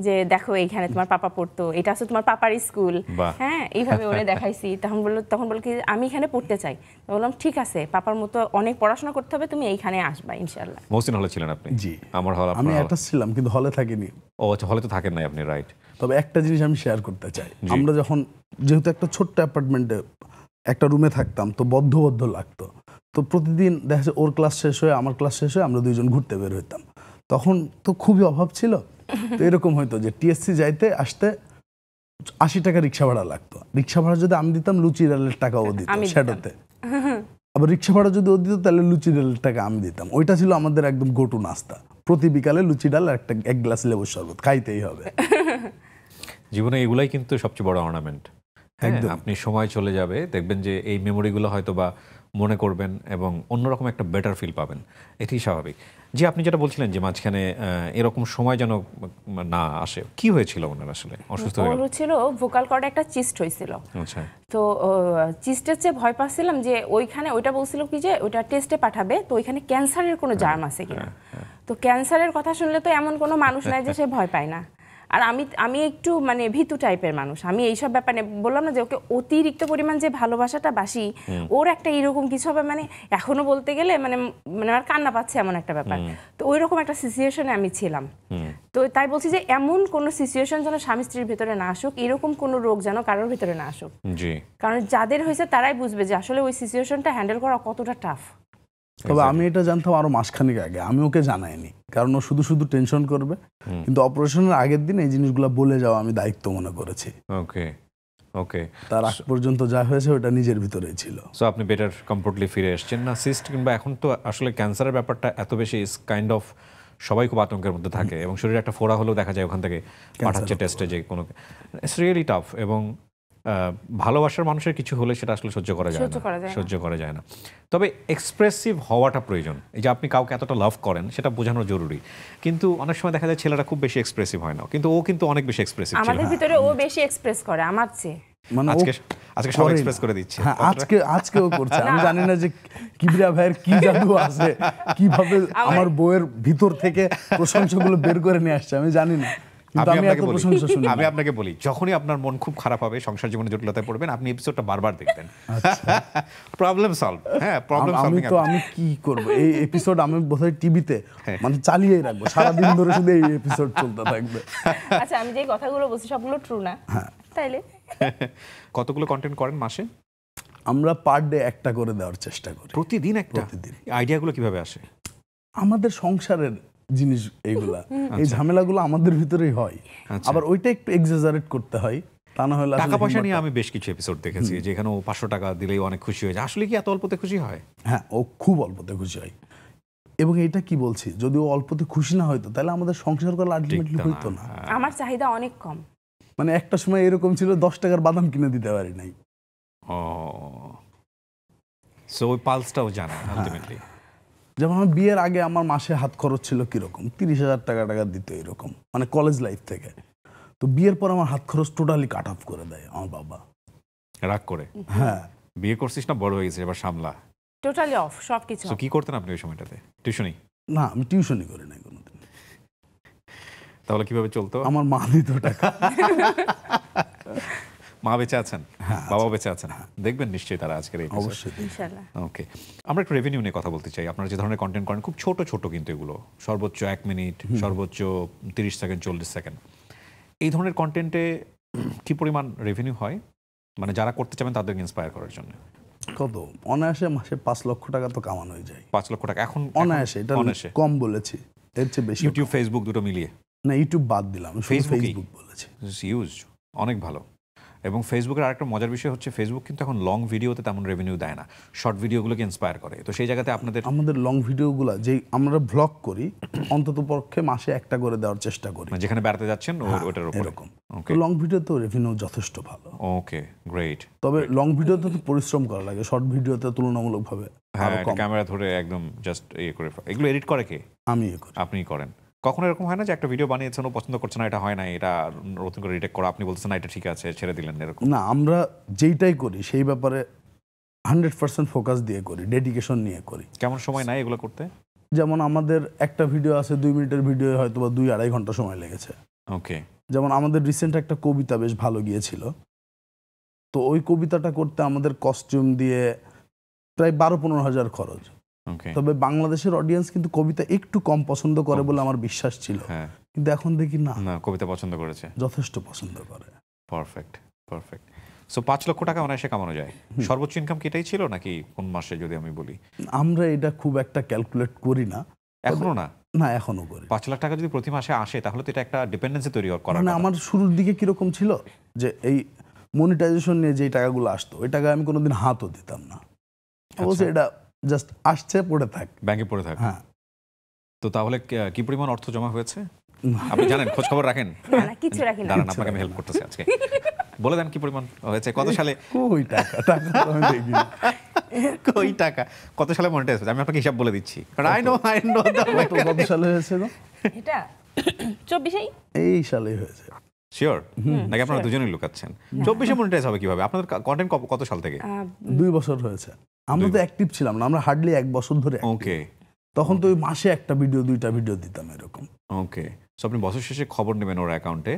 যে দেখো এইখানে তোমার পাপা পড়তো, এটা হচ্ছে তোমার পাপার স্কুল। হ্যাঁ, এইভাবে ওরে দেখাইছি। তখন বললো কি আমি এখানে পড়তে চাই। বললাম ঠিক আছে, পাপার মতো অনেক পড়াশোনা করতে হবে, তুমি এইখানে আসবা ইনশাআল্লাহ। মহসিন হলে ছিলেন আপনি? জি, আমার হল। আমি অ্যাটাচ ছিলাম কিন্তু হলে থাকিনি। ও আচ্ছা, হলে তো থাকেন নাই আপনি, রাইট। তবে একটা জিনিস আমি শেয়ার করতে চাই, আমরা যখন যেহেতু একটা ছোট্ট অ্যাপার্টমেন্টে একটা রুমে থাকতাম, তো বদ্ধ বদ্ধ লাগতো। তো প্রতিদিন দেখা যাচ্ছে ওর ক্লাস শেষ হয়ে আমার ক্লাস শেষ হয়ে আমরা দুইজন ঘুরতে বের হইতাম। তখন তো খুবই অভাব ছিল, তো এরকম হয়তো যে টিএসসি যাইতে আসতে 80 টাকা রিক্সা ভাড়া লাগতো। রিক্সা ভাড়া যদি আমি দিতাম, লুচি ডালের টাকা ও দিত শ্যাডোতে। আবার রিক্সা ভাড়া যদি ও দিত, তাহলে লুচি ডালের টাকা আমি দিতাম। ওইটা ছিল আমাদের একদম গোটু নাস্তা, প্রতি বিকালে লুচি ডাল আর এক গ্লাস লেবুর শরবত খাইতেই হবে। জীবনে এগুলাই কিন্তু সবচেয়ে বড় অর্নামেন্ট। আপনি সময় চলে যাবে, দেখবেন যে এই মেমোরিগুলো হয়তো বা মনে করবেন এবং অন্যরকম একটা বেটার ফিল পাবেন, এটি স্বাভাবিক। যে আপনি যেটা বলছিলেন যে মাঝখানে এরকম সময় যেন না আসে, কি হয়েছিল ওনার আসলে? অসুস্থ হয়ে গেল? ছিল ভোকাল কর্ডে একটা চিস্ট হয়েছিল। আচ্ছা। তো চিস্টের চেয়ে ভয় পাচ্ছিলাম যে ওইখানে ওইটা বলছিল কি যে ওইটা টেস্টে পাঠাবে, তো ওইখানে ক্যান্সারের কোনো জার্ম আছে কিনা। তো ক্যান্সারের কথা শুনলে তো এমন কোনো মানুষ নাই যে সে ভয় পায় না। আর আমি একটু মানে ভীতু টাইপের মানুষ। আমি এইসব ব্যাপারে বললাম না যে ওকে অতিরিক্ত পরিমাণ যে ভালোবাসাটা বাসি, ওর একটা এরকম কিছু হবে মানে এখনো বলতে গেলে মানে মানে আমার কান্না পাচ্ছে এমন একটা ব্যাপার। তো ওই রকম একটা সিচুয়েশনে আমি ছিলাম। তো তাই বলছি যে এমন কোনো সিচুয়েশন যেন স্বামী স্ত্রীর ভিতরে না আসুক, এরকম কোনো রোগ যেন কারোর ভিতরে না আসুক। কারণ যাদের হয়েছে তারাই বুঝবে যে আসলে ওই সিচুয়েশনটা হ্যান্ডেল করা কতটা টাফ। তবে আমি এটা জানতাম আরো মাসখানেক আগে, আমি ওকে জানাইনি, কারণ ও শুধু শুধু টেনশন করবে। কিন্তু অপারেশনের আগের দিন এই জিনিসগুলো বলে যাওয়া আমি দায়িত্ব মনে করেছি। ওকে ওকে। তার আগ পর্যন্ত যা হয়েছে ওটা নিজের ভিতরেই ছিল। সো আপনি বেটার কমফোর্টলি ফিরে এসেছেন না? সিস্ট কিংবা এখন তো আসলে ক্যান্সারের ব্যাপারটা এত বেশি ইজ কাইন্ড অফ সবাই খুব আতঙ্কের মধ্যে থাকে, এবং শরীরে একটা ফোড়া হলেও দেখা যায় ওখান থেকে পাঠাচ্ছে টেস্টে যে কোনো, ইটস রিয়েলি টাফ। এবং ভালোবাসার মানুষের কিছু হলে সেটা আসলে সহ্য করা যায় না। তবে এক্সপ্রেসিভ হওয়াটা প্রয়োজন। এই যে আপনি কাউকে এতটা লাভ করেন সেটা বোঝানো জরুরি, কিন্তু অনেক সময় দেখা যায় ছেলেরা খুব বেশি এক্সপ্রেসিভ হয় না, কিন্তু ও কিন্তু অনেক বেশি এক্সপ্রেসিভ ছিল। আমাদের ভিতরে ও বেশি এক্সপ্রেস করে আমার চেয়ে। মানে আজকে সব এক্সপ্রেস করে দিচ্ছে। হ্যাঁ, আজকেও করছে। আমি জানি না যে কিবরিয়া ভাইয়ের কি জাদু আছে, কিভাবে আমার বউয়ের ভিতর থেকে প্রশংসাগুলো বের করে নিয়ে আসছে আমি জানি না। আমি আপনাকে বলি, যখনই আপনার মন খুব খারাপ হবে, সংসার জীবনে জটিলতায় পড়বেন, আপনি এপিসোডটা বারবার দেখবেন। Problem solve. হ্যাঁ, প্রবলেম সলভিং। আমি কি করব, এই এপিসোড আমি বোধহয় টিভিতে মানে চালিয়েই রাখবো, সারা দিন ধরে শুধু এই এপিসোড চলতে থাকবে। আচ্ছা, আমি যে কথাগুলো বলছি সবগুলো ট্রু না? তাইলে কতগুলো কন্টেন্ট করেন মাসে? আমরা পার ডে একটা করে দেওয়ার চেষ্টা করি। প্রতিদিন একটা? প্রতিদিন। আইডিয়াগুলো কিভাবে আসে? আমাদের সংসারের জিনিস এইগুলা, এই ঝামেলাগুলো আমাদের ভিতরেই হয়। আবার ওইটা একটু এক্সাজারেট করতে হয়, তা না হলে টাকা পয়সা নিয়ে আমি বেশ কিছু এপিসোড দেখেছি যেখানে ও 500 টাকা দিলেই অনেক খুশি হয়ে যায়। আসলে কি এত অল্পতে খুশি হয়? হ্যাঁ, ও খুব অল্পতে খুশি হয়। এবং এটা কি বলছি, যদি ও অল্পতে খুশি না হইতো তাহলে আমাদের সংসার করা আলটিমেটলি হইতো না। আমার চাহিদা অনেক কম। মানে একটা সময় এরকম ছিল 10 টাকার বাদাম কিনে দিতে পারি নাই। ও, সো ওই পালসটাও জানা আলটিমেটলি। যেমন আমার বিয়ের আগে আমার মাসে হাত খরচ ছিল কিরকম, 30,000 টাকা দিত এরকম, মানে কলেজ লাইফ থেকে। তো বিয়ের পর আমার হাত খরচ টোটালি কাট অফ করে দেয় আমার বাবা, রাগ করে। হ্যাঁ, বিয়ে করছিস না, বড় হয়ে গেছে, এবার সামলা। টোটালি অফ সবকিছু। তো কি করতেন আপনি ওই সময়টাতে? টিউশনি? না, আমি টিউশনই করি নাই কোনোদিন। তাহলে কিভাবে চলতো? আমার মা দিত টাকা। মা বেঁচে আছেন, বাবা বেঁচে আছেন, দেখবেন নিশ্চয়ই তারা আজকের এই অবশ্যই ইনশাআল্লাহ। ওকে, আমরা একটু রেভিনিউ নিয়ে কথা বলতে চাই। আপনারা যে ধরনের কন্টেন্ট করেন খুব ছোট ছোট, কিন্তু এগুলো সর্বোচ্চ 1 মিনিট, সর্বোচ্চ 30 সেকেন্ড, 40 সেকেন্ড। এই ধরনের কন্টেন্টে কি পরিমাণ রেভিনিউ হয়, মানে যারা করতে চাবেন তাদেরকে ইন্সপায়ার করার জন্য? কত অনায়াসে মাসে 5 লক্ষ টাকা তো কামানো হয়ে যায়। 5 লক্ষ টাকা এখন অনায়াসে? এটা কম বলেছি, এর চেয়ে বেশি। ইউটিউব, ফেসবুক দুটো মিলিয়ে? না, ইউটিউব বাদ দিলাম, ফেসবুক বলেছি। ইউজ অনেক ভালো। এবং ফেসবুকের আরেকটা মজার বিষয় হচ্ছে, ফেসবুক কিন্তু এখন লং ভিডিওতে তেমন রেভিনিউ দেয় না, শর্ট ভিডিওগুলোকে ইন্সপায়ার করে। তো সেই জায়গাতে আমাদের লং ভিডিওগুলো যে আমরা ব্লগ করি, অন্তত পক্ষে মাসে একটা করে দেওয়ার চেষ্টা করি, যেখানে বেড়াতে যাচ্ছেন ওটার উপর এরকম। তো লং ভিডিও তো রেভিনিউ যথেষ্ট ভালো। ওকে, গ্রেট। তবে লং ভিডিওতে তো পরিশ্রম করা লাগে, শর্ট ভিডিওতে তুলনামূলকভাভাবে ক্যামেরা ধরে একদম জাস্ট করে। এগুলো এডিট করে কে? আমি করি। আপনি করেন? কখনো এরকম হয় না যে একটা ভিডিও বানিয়েছেন, ও পছন্দ করছে না, এটা হয় না, এটা নতুন করে রিটেক করা, আপনি বলছেন না এটা ঠিক আছে, ছেড়ে দিলেন, এরকম? না, আমরা যেইটাই করি সেই ব্যাপারে 100% ফোকাস দিয়ে করি, ডেডিকেশন নিয়ে করি। কেমন সময় নাই এগুলো করতে? যেমন আমাদের একটা ভিডিও আছে 2 মিনিটের ভিডিও, হয়তো বা 2-2.5 ঘন্টা সময় লেগেছে। ওকে। যেমন আমাদের রিসেন্ট একটা কবিতা বেশ ভালো গিয়েছিল, তো ওই কবিতাটা করতে আমাদের কস্টিউম দিয়ে প্রায় 12-15 হাজার খরচ। তবে বাংলাদেশের অডিয়েন্স কিন্তু কবিতা একটু কম পছন্দ করে বলে আমার বিশ্বাস ছিল, কিন্তু এখন দেখি না, কবিতা পছন্দ করেছে, যথেষ্ট পছন্দ করে। Perfect perfect. সো 5 লক্ষ টাকা অনায়াসে কামানো যায়। সর্বোচ্চ ইনকাম কি এটাই ছিল নাকি কোন মাসে যদি আমি বলি? আমরা এটা খুব একটা ক্যালকুলেট করি না এখনো না? না, এখনো করি। 5 লাখ টাকা যদি প্রতি মাসে আসে তাহলে তো এটা একটা ডিপেন্ডেন্সি তৈরি করার মানে কথা। আমার শুরুর দিকে কিরকম ছিল যে এই মনিটাইজেশন নিয়ে যে টাকাগুলো আসতো ওই টাকা আমি কোনোদিন হাতও দিতাম না, অবশ্যই এটা জাস্ট আসছে পড়ে থাক, ব্যাংকে পড়ে থাকে। হ্যাঁ। তো তাহলে কি পরিমাণ অর্থ জমা হয়েছে আপনি জানেন? খোঁজ খবর রাখেন? না না, কিছু রাখি না। দাঁড়ান, আপনাকে আমি হেল্প করতেছি আজকে। বলে দেন কি পরিমাণ হয়েছে, কত সালে? ওই টাকা টাকা তো আমি দেখি না। কই টাকা কত সালে মনিটাইজ হয়েছে? আমি আপনাকে হিসাব বলে দিচ্ছি, কারণ আই নো কত সালে হয়েছে গো? এটা 24-এই এই সালেই হয়েছে। শিওর নাকি আপনারা দুজনেই লুকাচ্ছেন? 24-এ মনিটাইজ হবে কিভাবে? আপনাদের কন্টেন্ট কত সাল থেকে? 2 বছর হয়েছে। আমরা তো অ্যাক্টিভ ছিলাম না, আমরা হার্ডলি 1 বছর ধরে active। ওকে তখন তো ওই মাসে একটা ভিডিও 2টা ভিডিও দিতাম এরকম। ওকে, সো আপনি বছর শেষে খবর নেবেন ওর অ্যাকাউন্টে,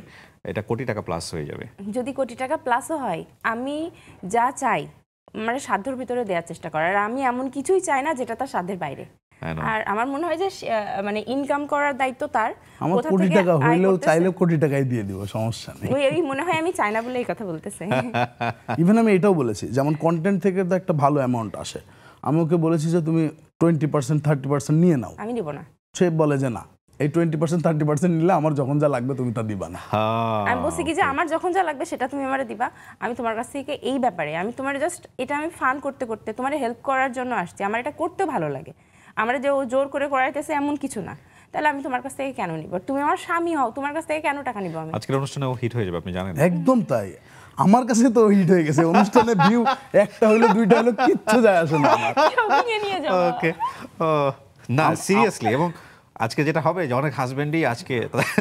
এটা কোটি টাকা প্লাস হয়ে যাবে। যদি কোটি টাকা প্লাসও হয়, আমি যা চাই মানে সাধ্যের ভিতরে দেওয়ার চেষ্টা করার, আর আমি এমন কিছুই চাই না যেটা তার সাধ্যের বাইরে। আর আমার মনে হয় যে মানে ইনকাম করার দায়িত্ব তার। আমার কোথা কোটি থেকে টাকা আয় হইলেও করতেছে, চাইলেও কোটি টাকাই দিয়ে দিব, সমস্যা নেই। ওই মনে হয় আমি চাই না বলে এই কথা বলতেছে। ইভেন আমি এটাও বলেছি, যেমন কন্টেন্ট থেকে তো একটা ভালো অ্যামাউন্ট আসে, আমি ওকে বলেছি যে তুমি 20% 30% নিয়ে নাও, আমি নিব না। সে বলে যে না, এই 20% 30% নিলে আমার যখন যা লাগবে তুমি তা দিবা না। আমি বলছি কি যে আমার যখন যা লাগবে সেটা তুমি আমারে দিবা, আমি তোমার কাছ থেকে এই ব্যাপারে আমি তোমার জাস্ট এটা আমি ফান করতে করতে তোমার হেল্প করার জন্য আসছি, আমার এটা করতে ভালো লাগে, আমার যে ও জোর করে করাইতেছে এমন কিছু না, তাহলে আমি তোমার কাছ থেকে কেন নিব? তুমি আমার স্বামী হও, তোমার কাছ থেকে কেন টাকা নিব আমি? আজকের অনুষ্ঠানে ও হিট হয়ে যাবে, আপনি জানেন। একদম তাই, আমার কাছে তো হিট হয়ে গেছে। অনুষ্ঠানে ভিউ একটা হইলো 2টা হইলো কিচ্ছু যায় আসে না আমার। শপিংয়ে নিয়ে যাবো। ওকে, না সিরিয়াসলি। এবং আজকে যেটা হবে যে অনেক হাজবেন্ডই আজকে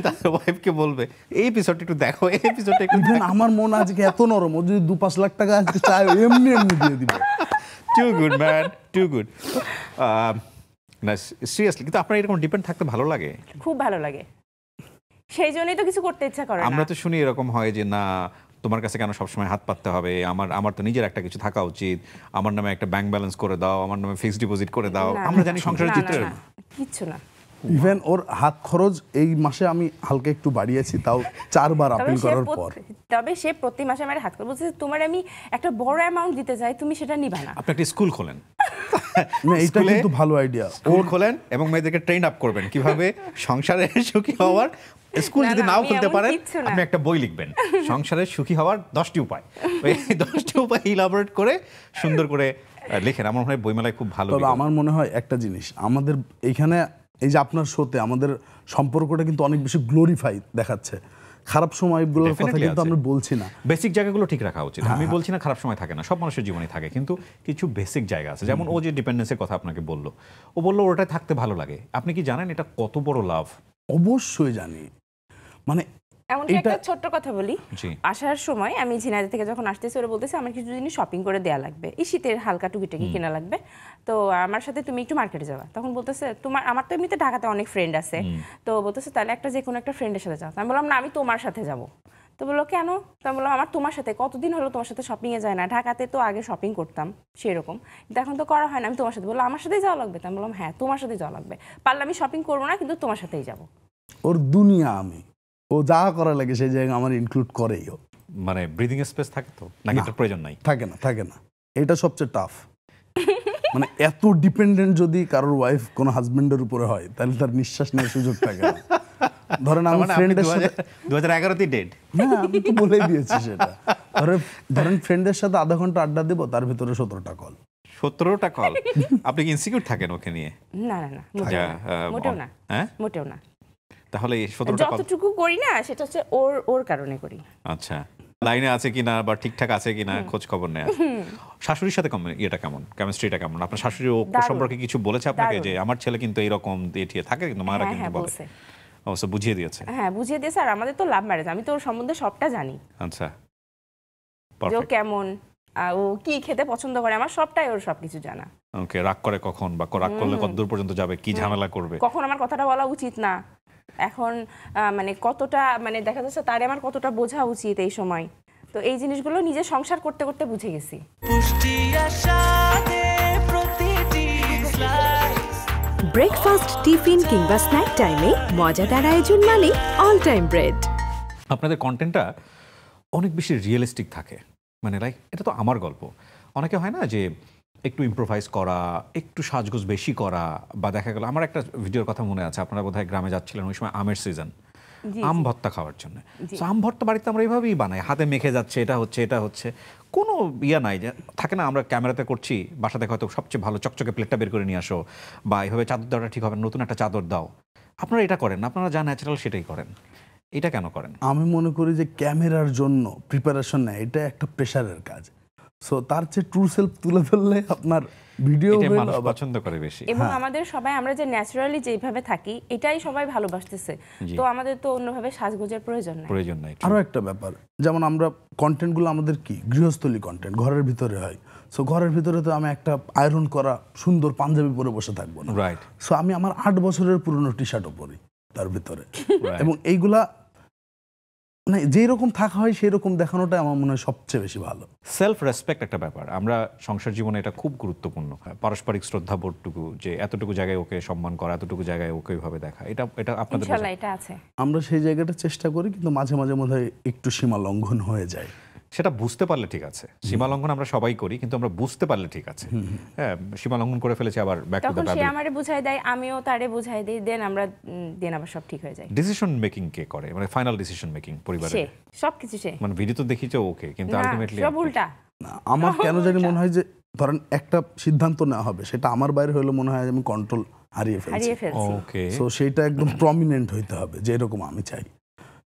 তাদের ওয়াইফকে বলবে এই এপিসোডটা একটু দেখো, এই এপিসোডটা একটু Even আমার মন আজকে এত নরম, ও যদি 2-5 লাখ টাকা আজকে চায় এমনি এমনি দিয়ে দিবে। Too good man, too good. না সিরিয়াসলি, কিন্তু আপনার এরকম ডিপেন্ড থাকতে ভালো লাগে? খুব ভালো লাগে, সেই জন্যই তো কিছু করতে ইচ্ছা করে না। আমরা তো শুনি এরকম হয় যে না তোমার কাছে কেন সবসময় হাত পাততে হবে, আমার তো নিজের একটা কিছু থাকা উচিত, আমার নামে একটা ব্যাংক ব্যালেন্স করে দাও, আমার নামে ফিক্সড ডিপোজিট করে দাও। না, আমরা না, জানি সংসারের না, চিত্র না, না, কিচ্ছু না। ইভেন ওর হাত খরচ এই মাসে আমি হালকা একটু বাড়িয়েছি, তাও 4 বার আপিল করার পর। তবে সে প্রতি মাসে আমার হাত করে বলছে তোমার আমি একটা বড় অ্যামাউন্ট দিতে চাই, তুমি সেটা নিবা না। আপনি একটা স্কুল খোলেন, না এটা কিন্তু ভালো আইডিয়া। স্কুল খোলেন এবং মেয়েদেরকে ট্রেন আপ করবেন কিভাবে সংসারে সুখী হওয়ার। স্কুল যদি নাও খুলতে পারেন, আপনি একটা বই লিখবেন সংসারে সুখী হওয়ার 10টি উপায়। ওই 10টি উপায় ইলাবোরেট করে সুন্দর করে লেখেন। আমার মনে হয় বইমেলায় খুব ভালো। তবে আমার মনে হয় একটা জিনিস, আমাদের এইখানে এই যে আপনার শোতে আমাদের সম্পর্কটা কিন্তু অনেক বেশি গ্লোরিফাই দেখাচ্ছে। খারাপ সময়গুলোর কথা কিন্তু আমরা বলছি না, বেসিক জায়গাগুলো ঠিক রাখা উচিত। আমি বলছি না খারাপ সময় থাকে না, সব মানুষের জীবনে থাকে, কিন্তু কিছু বেসিক জায়গা আছে। যেমন ও যে ডিপেন্ডেন্সের কথা আপনাকে বললো, ও বললো ওটাই থাকতে ভালো লাগে। আপনি কি জানেন এটা কত বড় লাভ? অবশ্যই জানি। মানে এমনকি একটা ছোট্ট কথা বলি, জি। আসার সময় আমি ঝিনাইদহ থেকে যখন আসতেছি ওরা বলতেছে আমার কিছু জিনিস শপিং করে দেয়া লাগবে, এই শীতের হালকা টুকিটাকি কেনা লাগবে, তো আমার সাথে তুমি একটু মার্কেটে যাবা। তখন বলতেছে আমার তো এমনিতে ঢাকাতে অনেক ফ্রেন্ড আছে, তো বলতেছে তাহলে একটা যে কোনো একটা ফ্রেন্ডের সাথে যাও। আমি বললাম না, আমি তোমার সাথে যাবো। তো বললো কেন? তো আমি বললাম আমার তোমার সাথে কতদিন হলো তোমার সাথে শপিংয়ে যায় না, ঢাকাতে তো আগে শপিং করতাম সেরকম, কিন্তু এখন তো করা হয় না, আমি তোমার সাথে। বললো আমার সাথেই যাওয়া লাগবে? তো আমি বললাম হ্যাঁ তোমার সাথেই যাওয়া লাগবে, পারলে আমি শপিং করবো না কিন্তু তোমার সাথেই যাবো। ওর দুনিয়া আমি, ও যা করা লাগে সেই জায়গায় আমার ইনক্লুড করেই। ও মানে ব্রিদিং স্পেস থাকে তো নাকি এটার প্রয়োজন নাই? থাকে না, এটা সবচেয়ে টাফ। মানে এত ডিপেন্ডেন্ট যদি কারোর ওয়াইফ কোনো হাজবেন্ডের উপরে হয় তাহলে তার নিঃশ্বাস নেওয়ার সুযোগ থাকে না। ধরেন আমি ফ্রেন্ডের সাথে 2011-তেই ডেট। হ্যাঁ আমি তো বলেই দিয়েছি সেটা। ধরেন ফ্রেন্ডের সাথে আধা ঘন্টা আড্ডা দেবো, তার ভিতরে 17টা কল। 17টা কল? আপনি কি ইনসিকিউর থাকেন ওকে নিয়ে? না না না, মোটেও না, মোটেও না। তাহলে 17টা কল যতটুকু করি না সেটা হচ্ছে ওর কারণে করি। আচ্ছা, লাইনে আছে কিনা বা ঠিকঠাক আছে কিনা খোঁজ খবর নেয়। শাশুড়ির সাথে এটা কেমন, কেমিস্ট্রিটা কেমন? আপনার শাশুড়ি ও সম্পর্কে কিছু বলেছে আপনাকে যে আমার ছেলে কিন্তু এইরকম এটিয়ে থাকে, কিন্তু মারা কিন্তু বলে? অবশ্য বুঝিয়ে দিয়েছে? হ্যাঁ বুঝিয়ে দিয়েছে, আর আমাদের তো লাভ ম্যারেজ, আমি তো ওর সম্বন্ধে সবটা জানি। আচ্ছা, ও কেমন, ও কি খেতে পছন্দ করে, আমার সবটাই ওর সবকিছু জানা। ওকে, রাগ করে কখন বা রাগ করলে কতদূর পর্যন্ত যাবে, কি ঝামেলা করবে, কখন আমার কথাটা বলা উচিত না, এখন মানে কতটা মানে দেখা যাচ্ছে তারে আমার কতটা বোঝা উচিত এই সময়, তো এই জিনিসগুলো নিজে সংসার করতে করতে বুঝে গেছি। ব্রেকফাস্ট, টিফিন কিংবা স্ন্যাক টাইমে মজাদার আয়োজন মানে অল টাইম ব্রেড। আপনাদের কন্টেন্টটা অনেক বেশি রিয়েলিস্টিক থাকে। মানে লাইক এটা তো আমার গল্প। অনেকে হয় না যে একটু ইম্প্রোভাইজ করা, একটু সাজগোজ বেশি করা, বা দেখা গেল আমার একটা ভিডিওর কথা মনে আছে, আপনারা বোধহয় গ্রামে যাচ্ছিলেন ওই সময় আমের সিজন, আম ভর্তা খাওয়ার জন্য। তো আম ভর্তা বাড়িতে আমরা এইভাবেই বানাই, হাতে মেখে যাচ্ছে, এটা হচ্ছে কোনো ইয়া নাই যে থাকে না আমরা ক্যামেরাতে করছি, বাসা থেকে হয়তো সবচেয়ে ভালো চকচকে প্লেটটা বের করে নিয়ে আসো, বা এইভাবে চাদর দেওয়াটা ঠিক হবে, নতুন একটা চাদর দাও। আপনারা এটা করেন না, আপনারা যা ন্যাচারাল সেটাই করেন। এটা কেন করেন? আমি মনে করি যে ক্যামেরার জন্য প্রিপারেশন নেয় এটা একটা প্রেশারের কাজ। সো তার চেয়ে ট্রু সেলফ তুলে ধরলে আপনার ভিডিও এটাই মানুষ পছন্দ করে বেশি। এবং আমাদের সবাই আমরা যে ন্যাচারালি যেভাবে থাকি এটাই সবাই ভালোবাসতেছে, তো আমাদের তো অন্যভাবে সাজগোজের প্রয়োজন নাই। আরও একটা ব্যাপার, যেমন আমরা কন্টেন্টগুলো আমাদের কি গৃহস্থলী কন্টেন্ট, ঘরের ভিতরে হয়। সো ঘরের ভিতরে তো আমি একটা আয়রন করা সুন্দর পাঞ্জাবি পরে বসে থাকবো না, রাইট। সো আমি আমার 8 বছরের পুরনো টি শার্টও পরি তার ভিতরে। এবং এইগুলা মানে যেই রকম থাকা হয় সেই রকম দেখানোটা আমার মনে হয় সবচেয়ে বেশি ভালো। সেলফ রেসপেক্ট একটা ব্যাপার, আমরা সংসার জীবনে এটা খুব গুরুত্বপূর্ণ। পারস্পরিক শ্রদ্ধাবোধটুকু, যে এতটুকু জায়গায় ওকে সম্মান করা, এতটুকু জায়গায় ওকে ওইভাবে দেখা, এটা আপনাদের ইনশাআল্লাহ এটা আছে। আমরা সেই জায়গাটা চেষ্টা করি, কিন্তু মাঝে মাঝে মনে হয় একটু সীমা লঙ্ঘন হয়ে যায়। সেটা বুঝতে পারলে ঠিক আছে। সীমা লঙ্ঘন আমরা সবাই করি, কিন্তু আমরা বুঝতে পারলে ঠিক আছে। হ্যাঁ, সীমা লঙ্ঘন করে ফেলেছি, আবার ব্যাক টু দ্য তখন সে আমারে বুঝাই দেয়, আমিও তারে বুঝাই দেই, দেন আবার সব ঠিক হয়ে যায়। ডিসিশন মেকিং কে করে, মানে ফাইনাল ডিসিশন মেকিং পরিবারে? সে সবকিছু সে, মানে ভিডিও তো দেখিছো ওকে, কিন্তু আলটিমেটলি সব উল্টা। না, আমার কেন জানি মনে হয় যে ধরেন একটা সিদ্ধান্ত নেওয়া হবে, সেটা আমার বাইরে হলে মনে হয় আমি কন্ট্রোল হারিয়ে ফেলছি। ওকে। সো সেইটা একদম প্রমিনেন্ট হইতে হবে, যে এরকম আমি চাই।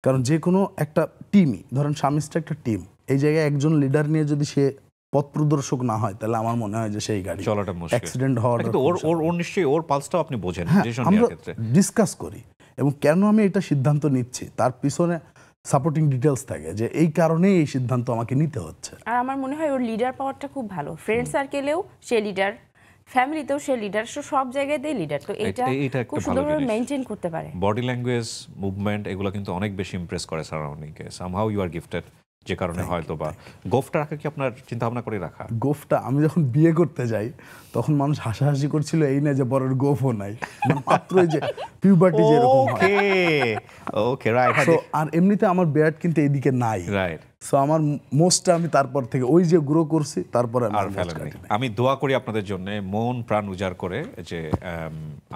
কারণ যে কোনো একটা টিমই, ধরেন স্বামী স্ত্রী একটা টিম, এই জায়গায় একজন লিডার নিয়ে যদি সে পথ প্রদর্শক না হয়, তাহলে আমার মনে হয় যে সেই গাড়ি চলাটা মুশকিল, অ্যাক্সিডেন্ট হওয়ার। কিন্তু ওর নিশ্চয়ই ওর পালসটাও আপনি বোঝেন ডিসিশন আমরা নেওয়ার ক্ষেত্রে। ডিসকাস করি, এবং কেন আমি এটা সিদ্ধান্ত নিচ্ছি তার পিছনে সাপোর্টিং ডিটেলস থাকে, যে এই কারণেই এই সিদ্ধান্ত আমাকে নিতে হচ্ছে। আর আমার মনে হয় ওর লিডার পাওয়ারটা খুব ভালো। ফ্রেন্ড সার্কেলেও সে লিডার, ফ্যামিলিতেও সে লিডার, সব জায়গাতেই লিডার। তো এটা খুব সুন্দরভাবে মেইনটেইন করতে পারে। বডি ল্যাঙ্গুয়েজ, মুভমেন্ট, এগুলো কিন্তু অনেক বেশি ইমপ্রেস করে সারাউন্ডিংকে। সামহাউ ইউ আর গিফটেড, যে কারণে হয়তো বা গোফটা রাখা কি আপনার চিন্তা ভাবনা করে রাখা? গোফটা আমি যখন বিয়ে করতে যাই তখন মানুষ হাসাহাসি করছিল, এই না যে বড়র গোফও নাই, মাত্র এই যে পিউবার্টি যেরকম হয়। ওকে, রাইট। সো আর এমনিতে আমার বিয়ার্ড কিন্তু এইদিকে নাই, রাইট। সো আমার মোস্টটা আমি তারপর থেকে ওই যে গ্রো করছি, তারপরে আর ফেলেননি। আমি দোয়া করি আপনাদের জন্য, মন প্রাণ উজাড় করে, যে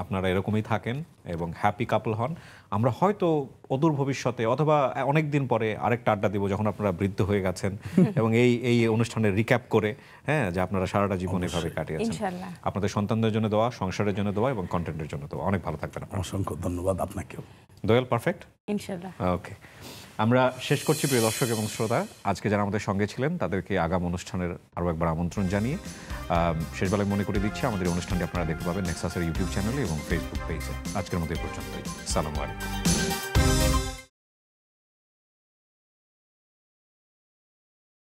আপনারা এরকমই থাকেন এবং হ্যাপি কাপল হন। আমরা হয়তো অদূর ভবিষ্যতে অথবা অনেক দিন পরে আরেকটা আড্ডা দিব, যখন আপনারা বৃদ্ধ হয়ে গেছেন, এবং এই অনুষ্ঠানের রিক্যাপ করে, হ্যাঁ, যে আপনারা সারাটা জীবন এভাবে কাটিয়েছেন। ইনশাআল্লাহ। আপনাদের সন্তানদের জন্য দোয়া, সংসারের জন্য দোয়া, এবং কন্টেন্টের জন্য দোয়া। অনেক ভালো থাকবেন আপনারা। অসংখ্য ধন্যবাদ আপনাকেও। দোয়েল, পারফেক্ট, ইনশাআল্লাহ। ওকে। আমরা শেষ করছি প্রিয় দর্শক এবং শ্রোতা। আজকে যারা আমাদের সঙ্গে ছিলেন তাদেরকে আগাম অনুষ্ঠানের আরও একবার আমন্ত্রণ জানিয়ে শেষবেলায় মনে করে দিচ্ছি, আমাদের অনুষ্ঠানটি আপনারা দেখতে পাবেন নেক্সাসের ইউটিউব চ্যানেলে এবং ফেসবুক পেজে। আজকের মতো এই পর্যন্তই। সালামু আলাইকুম।